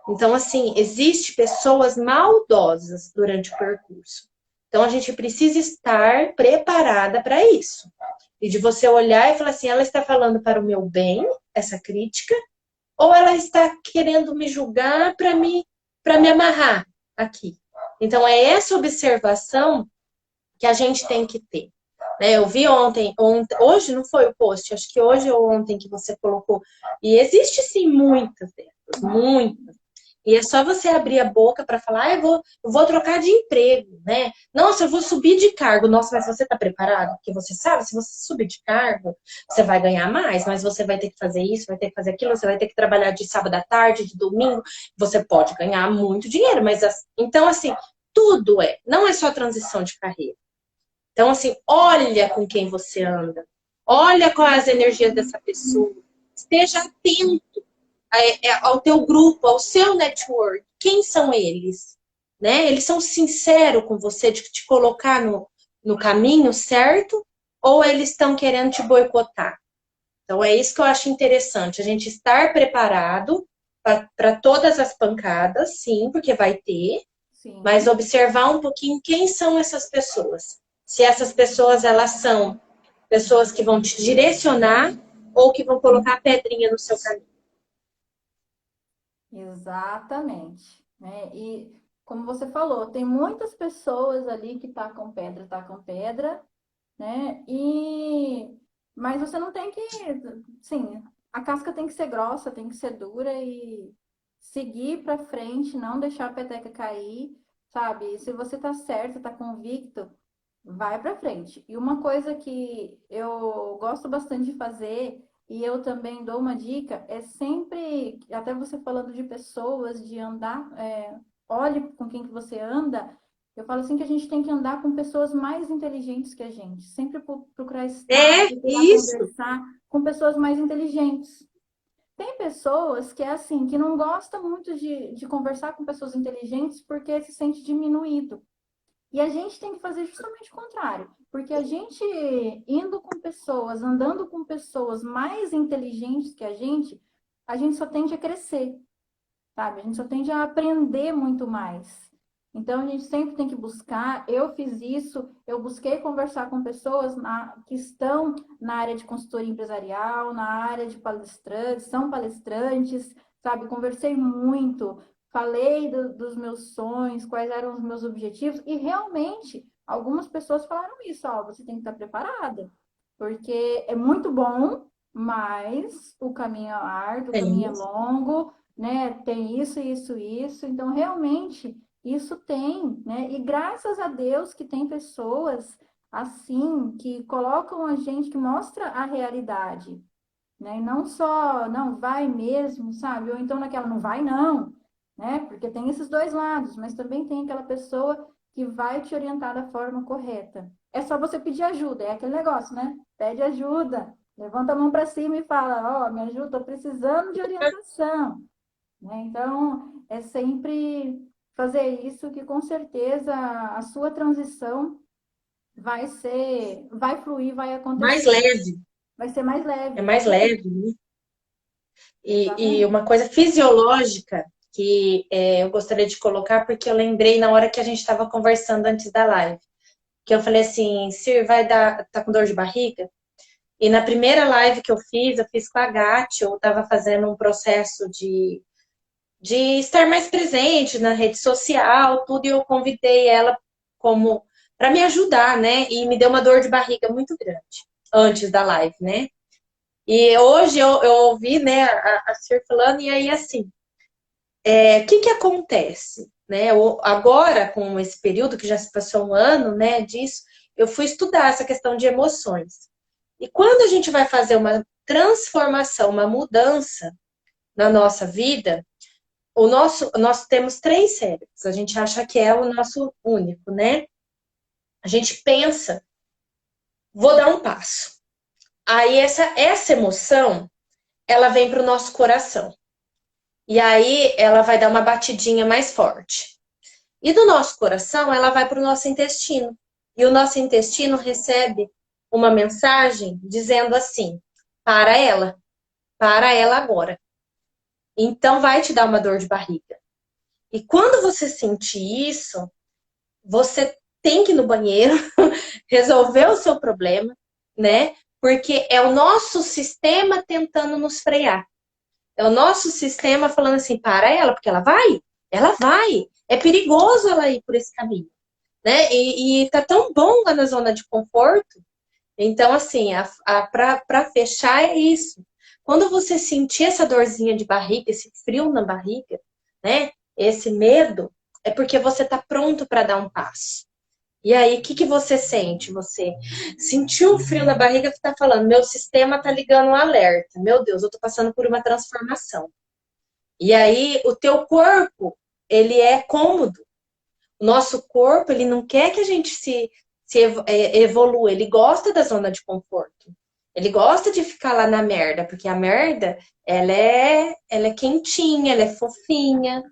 Então, assim, existe pessoas maldosas durante o percurso. Então, a gente precisa estar preparada para isso. E de você olhar e falar assim, ela está falando para o meu bem, essa crítica, ou ela está querendo me julgar para me amarrar aqui. Então, é essa observação que a gente tem que ter. Né? Eu vi ontem, hoje não foi o post, acho que hoje ou ontem que você colocou. E existe sim muitas dessas, muitas. E é só você abrir a boca para falar, eu vou trocar de emprego, né? Nossa, eu vou subir de cargo. Nossa, mas você está preparado? Porque você sabe, se você subir de cargo, você vai ganhar mais, mas você vai ter que fazer isso, vai ter que fazer aquilo, você vai ter que trabalhar de sábado à tarde, de domingo. Você pode ganhar muito dinheiro, mas então, assim, tudo não é só transição de carreira. Então, assim, olha com quem você anda, olha quais as energias dessa pessoa, esteja atento ao teu grupo, ao seu network. Quem são eles? Né? Eles são sinceros com você de te colocar no caminho certo ou eles estão querendo te boicotar? Então, é isso que eu acho interessante, a gente estar preparado para todas as pancadas, sim, porque vai ter, Sim. mas observar um pouquinho quem são essas pessoas. Se essas pessoas, elas são pessoas que vão te direcionar ou que vão colocar pedrinha no seu caminho. Exatamente, né? E como você falou, tem muitas pessoas ali que tacam pedra, né? Mas você não tem que, sim, a casca tem que ser grossa, tem que ser dura e seguir para frente, não deixar a peteca cair, sabe? Se você tá certo, tá convicto, vai para frente. E uma coisa que eu gosto bastante de fazer, e eu também dou uma dica, é sempre, até você falando de pessoas, de andar, olhe com quem que você anda. Eu falo assim que a gente tem que andar com pessoas mais inteligentes que a gente. Sempre procurar estar, procurar Isso. conversar com pessoas mais inteligentes. Tem pessoas que é assim, que não gostam muito de conversar com pessoas inteligentes porque se sente diminuído. E a gente tem que fazer justamente o contrário, porque a gente indo com pessoas, andando com pessoas mais inteligentes que a gente só tende a crescer, sabe? A gente só tende a aprender muito mais. Então a gente sempre tem que buscar. Eu fiz isso, eu busquei conversar com pessoas que estão na área de consultoria empresarial, na área de palestrantes, são palestrantes, sabe? Conversei muito, falei dos meus sonhos, quais eram os meus objetivos, e realmente algumas pessoas falaram isso, ó, você tem que estar preparada, porque é muito bom, mas o caminho é árduo, o É caminho é isso. longo, né? Tem isso, isso, isso. Então, realmente, isso tem, né? E graças a Deus que tem pessoas assim que colocam a gente, que mostra a realidade, né? E não só, não, vai mesmo, sabe? Ou então naquela, não vai não, né? Porque tem esses dois lados, mas também tem aquela pessoa que vai te orientar da forma correta. É só você pedir ajuda, é aquele negócio, né? Pede ajuda, levanta a mão para cima e fala, ó, me ajuda, tô precisando de orientação, né? Então, é sempre fazer isso que com certeza a sua transição vai fluir, vai Mais acontecer. leve, Vai ser mais é leve, mais exatamente. leve, né? E Exatamente. uma coisa fisiológica que eu gostaria de colocar, porque eu lembrei na hora que a gente estava conversando antes da live, que eu falei assim, Sir, tá com dor de barriga? E na primeira live que eu fiz com a Gatti, eu estava fazendo um processo de estar mais presente na rede social, tudo, e eu convidei ela como para me ajudar, né? E me deu uma dor de barriga muito grande antes da live, né? E hoje eu ouvi, né, a Sir falando, e aí assim, o que que acontece? Né? Agora, com esse período que já se passou um ano, né, disso, eu fui estudar essa questão de emoções. E quando a gente vai fazer uma transformação, uma mudança na nossa vida, nós temos três cérebros. A gente acha que é o nosso único, né? A gente pensa, vou dar um passo. Aí essa emoção, ela vem para o nosso coração. E aí ela vai dar uma batidinha mais forte. E do nosso coração, ela vai para o nosso intestino. E o nosso intestino recebe uma mensagem dizendo assim: para ela agora. Então vai te dar uma dor de barriga. E quando você sentir isso, você tem que ir no banheiro, resolver o seu problema, né? Porque é o nosso sistema tentando nos frear. É o nosso sistema falando assim, para ela, porque ela vai. É perigoso ela ir por esse caminho, né? E tá tão bom lá na zona de conforto. Então, assim, para fechar é isso. Quando você sentir essa dorzinha de barriga, esse frio na barriga, né? Esse medo, é porque você está pronto para dar um passo. E aí, o que, que você sente? Você sentiu um frio na barriga que está falando, meu sistema está ligando um alerta. Meu Deus, eu estou passando por uma transformação. E aí, o teu corpo, ele é cômodo. O nosso corpo, ele não quer que a gente evolua, ele gosta da zona de conforto. Ele gosta de ficar lá na merda, porque a merda, ela é quentinha, ela é fofinha,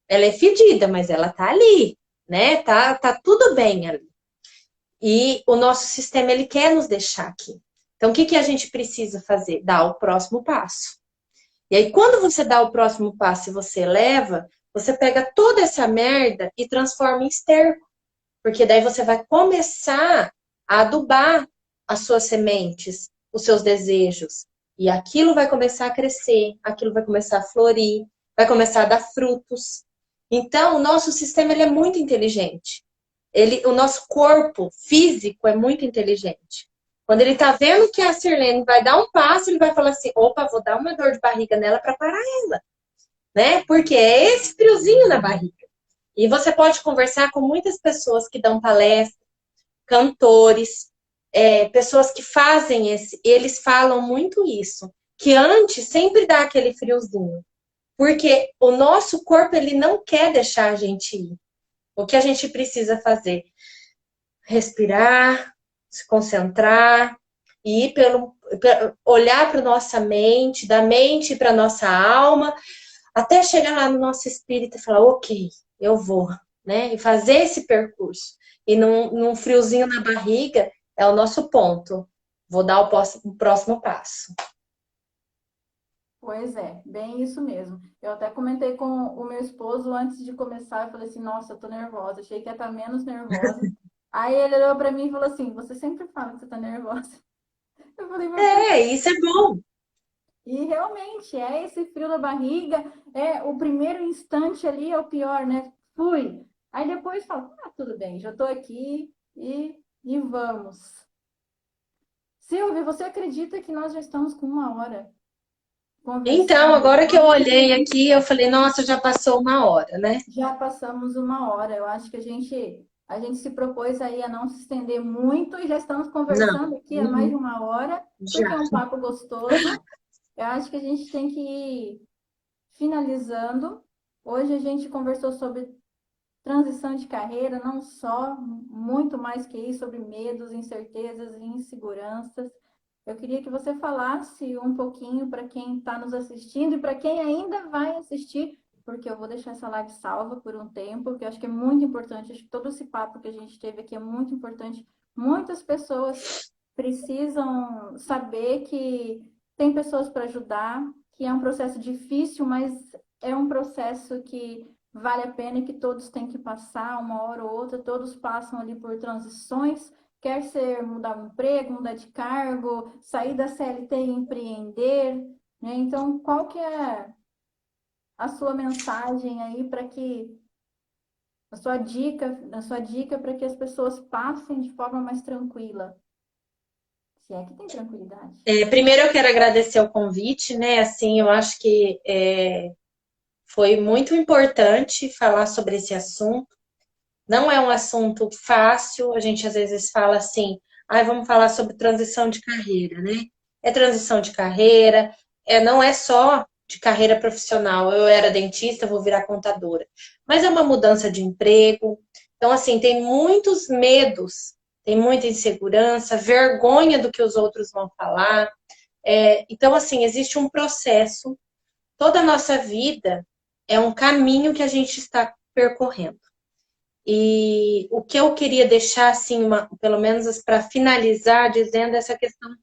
ela é fedida, mas ela tá ali, né? Tá tudo bem ali. E o nosso sistema, ele quer nos deixar aqui. Então, o que que a gente precisa fazer? Dar o próximo passo. E aí, quando você dá o próximo passo e você leva, você pega toda essa merda e transforma em esterco. Porque daí você vai começar a adubar as suas sementes, os seus desejos. E aquilo vai começar a crescer, aquilo vai começar a florir, vai começar a dar frutos. Então, o nosso sistema ele é muito inteligente. O nosso corpo físico é muito inteligente. Quando ele está vendo que a Sirlene vai dar um passo, ele vai falar assim: opa, vou dar uma dor de barriga nela para parar ela, né? Porque é esse friozinho na barriga. E você pode conversar com muitas pessoas que dão palestras, cantores, pessoas que fazem eles falam muito isso, que antes sempre dá aquele friozinho, porque o nosso corpo ele não quer deixar a gente ir. O que a gente precisa fazer? Respirar, se concentrar e ir olhar para nossa mente, da mente para nossa alma, até chegar lá no nosso espírito e falar, ok, eu vou, né? E fazer esse percurso. E num friozinho na barriga é o nosso ponto. Vou dar o próximo passo. Pois é, bem isso mesmo. Eu até comentei com o meu esposo antes de começar, eu falei assim, nossa, eu tô nervosa, achei que ia estar menos nervosa. Aí ele olhou para mim e falou assim, você sempre fala que você tá nervosa. Eu falei, meu Deus. Isso é bom. E realmente, é esse frio na barriga, é o primeiro instante ali é o pior, né? Fui. Aí depois fala, ah, tudo bem, já tô aqui e vamos. Silvia, você acredita que nós já estamos com uma hora Então, conversando? agora que eu olhei aqui, eu falei, nossa, já passou uma hora, né? Já passamos uma hora. Eu acho que a gente se propôs aí a não se estender muito e já estamos Não. conversando aqui há mais de Uhum. uma hora, porque é Já. um papo gostoso. Eu acho que a gente tem que ir finalizando. Hoje a gente conversou sobre transição de carreira, não só, muito mais que isso, sobre medos, incertezas e inseguranças. Eu queria que você falasse um pouquinho para quem está nos assistindo e para quem ainda vai assistir, porque eu vou deixar essa live salva por um tempo, porque eu acho que é muito importante, acho que todo esse papo que a gente teve aqui é muito importante Muitas pessoas precisam saber que tem pessoas para ajudar, que é um processo difícil, mas é um processo que vale a pena e que todos têm que passar, uma hora ou outra, todos passam ali por transições, quer ser mudar um emprego, mudar de cargo, sair da CLT e empreender, né? Então, qual que é a sua mensagem aí para que a sua dica para que as pessoas passem de forma mais tranquila, se é que tem tranquilidade. Primeiro eu quero agradecer o convite, né? Assim, eu acho que foi muito importante falar sobre esse assunto. Não é um assunto fácil, a gente às vezes fala assim, vamos falar sobre transição de carreira, né? É transição de carreira, não é só de carreira profissional. Eu era dentista, vou virar contadora. Mas é uma mudança de emprego. Então, assim, tem muitos medos, tem muita insegurança, vergonha do que os outros vão falar. Então, assim, existe um processo. Toda a nossa vida é um caminho que a gente está percorrendo. E o que eu queria deixar, assim, pelo menos para finalizar, dizendo essa questão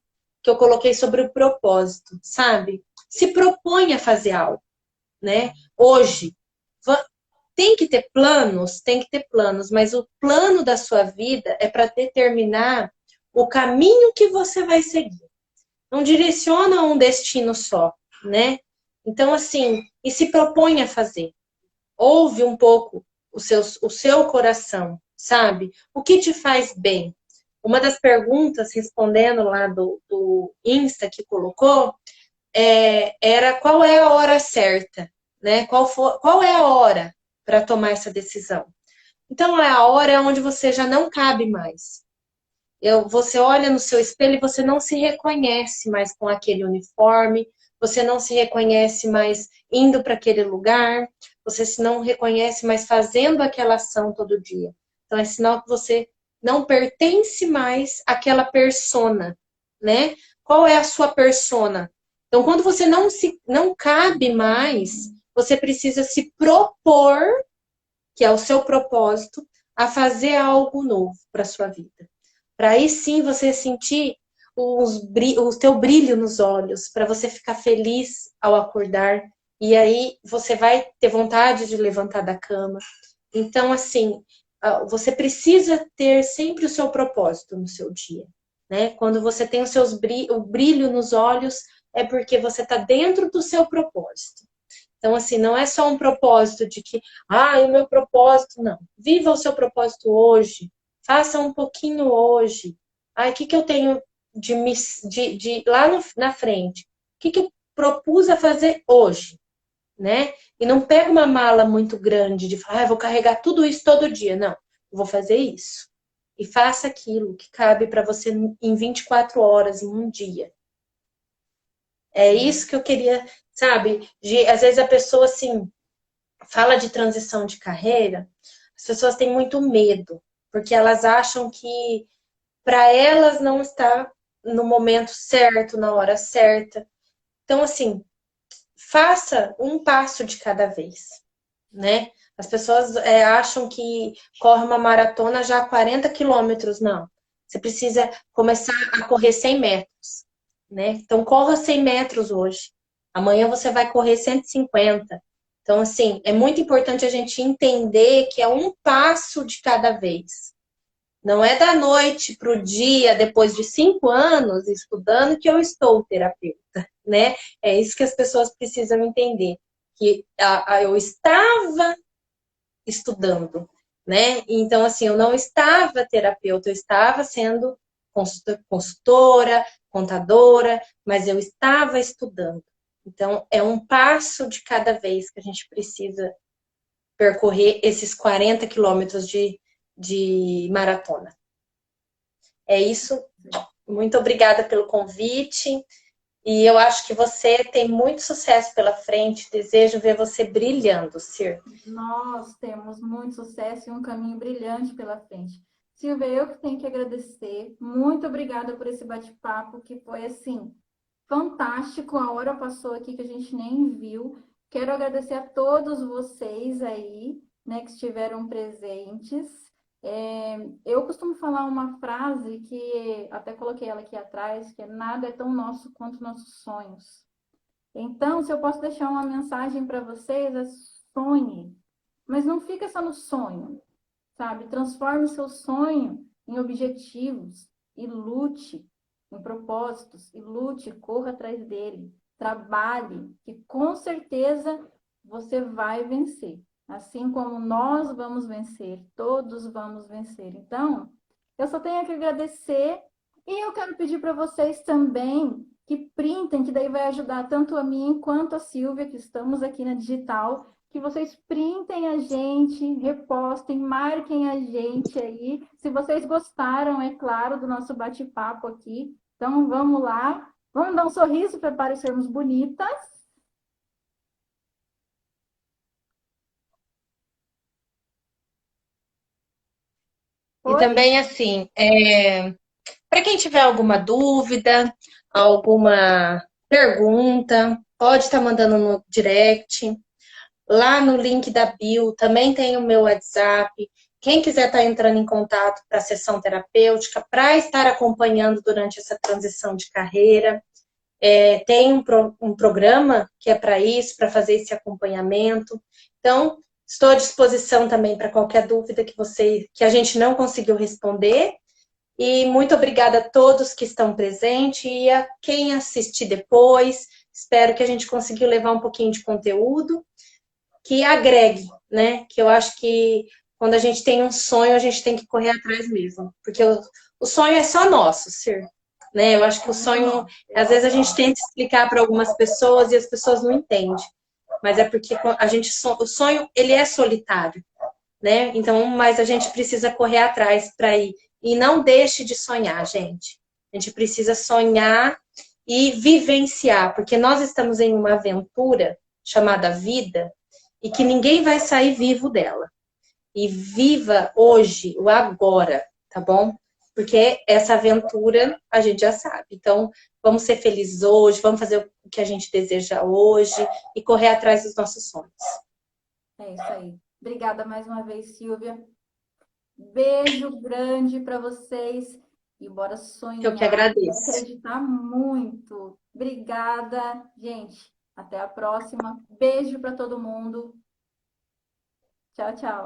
que eu coloquei sobre o propósito, sabe? Se propõe a fazer algo, né? Hoje, tem que ter planos, mas o plano da sua vida é para determinar o caminho que você vai seguir. Não direciona um destino só, né? Então, assim, e se propõe a fazer. Ouve um pouco o seu coração, sabe? O que te faz bem? Uma das perguntas, respondendo lá do Insta que colocou, era qual é a hora certa, né? Qual é a hora para tomar essa decisão? Então, é a hora onde você já não cabe mais. Você olha no seu espelho e você não se reconhece mais com aquele uniforme, você não se reconhece mais indo para aquele lugar, você se não reconhece mais fazendo aquela ação todo dia. Então é sinal que você não pertence mais àquela persona, né? Qual é a sua persona? Então quando você não cabe mais, você precisa se propor, que é o seu propósito, a fazer algo novo para sua vida. Para aí sim você sentir o teu brilho nos olhos, para você ficar feliz ao acordar. E aí você vai ter vontade de levantar da cama. Então, assim, você precisa ter sempre o seu propósito no seu dia. Né? Quando você tem o brilho nos olhos, é porque você está dentro do seu propósito. Então, assim, não é só um propósito de que, o meu propósito, não. Viva o seu propósito hoje. Faça um pouquinho hoje. O que eu tenho de lá na frente? O que eu propus a fazer hoje? Né? E não pega uma mala muito grande de falar, vou carregar tudo isso todo dia. Não, eu vou fazer isso. E faça aquilo que cabe para você em 24 horas, em um dia. É isso que eu queria, sabe? Às vezes a pessoa, assim, fala de transição de carreira, as pessoas têm muito medo, porque elas acham que para elas não está no momento certo, na hora certa. Então, assim, faça um passo de cada vez, né? As pessoas acham que corre uma maratona já a 40 quilômetros, não. Você precisa começar a correr 100 metros, né? Então, corra 100 metros hoje. Amanhã você vai correr 150. Então, assim, é muito importante a gente entender que é um passo de cada vez. Não é da noite para o dia, depois de 5 anos estudando, que eu estou terapeuta, né? É isso que as pessoas precisam entender. Que eu estava estudando, né? Então, assim, eu não estava terapeuta, eu estava sendo consultora, contadora, mas eu estava estudando. Então, é um passo de cada vez que a gente precisa percorrer esses 40 quilômetros de maratona. É isso. Muito obrigada pelo convite. E eu acho que você tem muito sucesso pela frente. Desejo ver você brilhando, Cir. Nós temos muito sucesso e um caminho brilhante pela frente. Silvia, eu que tenho que agradecer. Muito obrigada por esse bate-papo, que foi assim fantástico. A hora passou aqui que a gente nem viu. Quero agradecer a todos vocês aí, né, que estiveram presentes. Eu costumo falar uma frase que até coloquei ela aqui atrás, que é nada é tão nosso quanto nossos sonhos. Então, se eu posso deixar uma mensagem para vocês, é sonhe, mas não fica só no sonho, sabe? Transforme seu sonho em objetivos e lute em propósitos e lute, corra atrás dele, trabalhe, que com certeza você vai vencer. Assim como nós vamos vencer, todos vamos vencer. Então, eu só tenho que agradecer e eu quero pedir para vocês também que printem, que daí vai ajudar tanto a mim quanto a Silvia, que estamos aqui na digital, que vocês printem a gente, repostem, marquem a gente aí. Se vocês gostaram, é claro, do nosso bate-papo aqui. Então, vamos lá. Vamos dar um sorriso para parecermos bonitas. E Oi? também, assim, para quem tiver alguma dúvida, alguma pergunta, pode estar mandando no direct. Lá no link da bio também tem o meu WhatsApp. Quem quiser estar entrando em contato para a sessão terapêutica, para estar acompanhando durante essa transição de carreira, tem um programa que é para isso, para fazer esse acompanhamento. Então, estou à disposição também para qualquer dúvida que a gente não conseguiu responder. E muito obrigada a todos que estão presentes e a quem assistir depois. Espero que a gente conseguiu levar um pouquinho de conteúdo que agregue, né? Que eu acho que quando a gente tem um sonho, a gente tem que correr atrás mesmo. Porque o sonho é só nosso, Sir. Né? Eu acho que o sonho, às vezes a gente tenta explicar para algumas pessoas e as pessoas não entendem. Mas é porque o sonho, ele é solitário, né? Então, mas a gente precisa correr atrás para ir. E não deixe de sonhar, gente. A gente precisa sonhar e vivenciar, porque nós estamos em uma aventura chamada vida e que ninguém vai sair vivo dela. E viva hoje, o agora, tá bom? Porque essa aventura a gente já sabe. Então, vamos ser felizes hoje, vamos fazer o que a gente deseja hoje e correr atrás dos nossos sonhos. É isso aí. Obrigada mais uma vez, Silvia. Beijo grande para vocês e bora Eu que sonhar, bora agradeço. acreditar muito. Obrigada, gente. Até a próxima. Beijo para todo mundo. Tchau, tchau.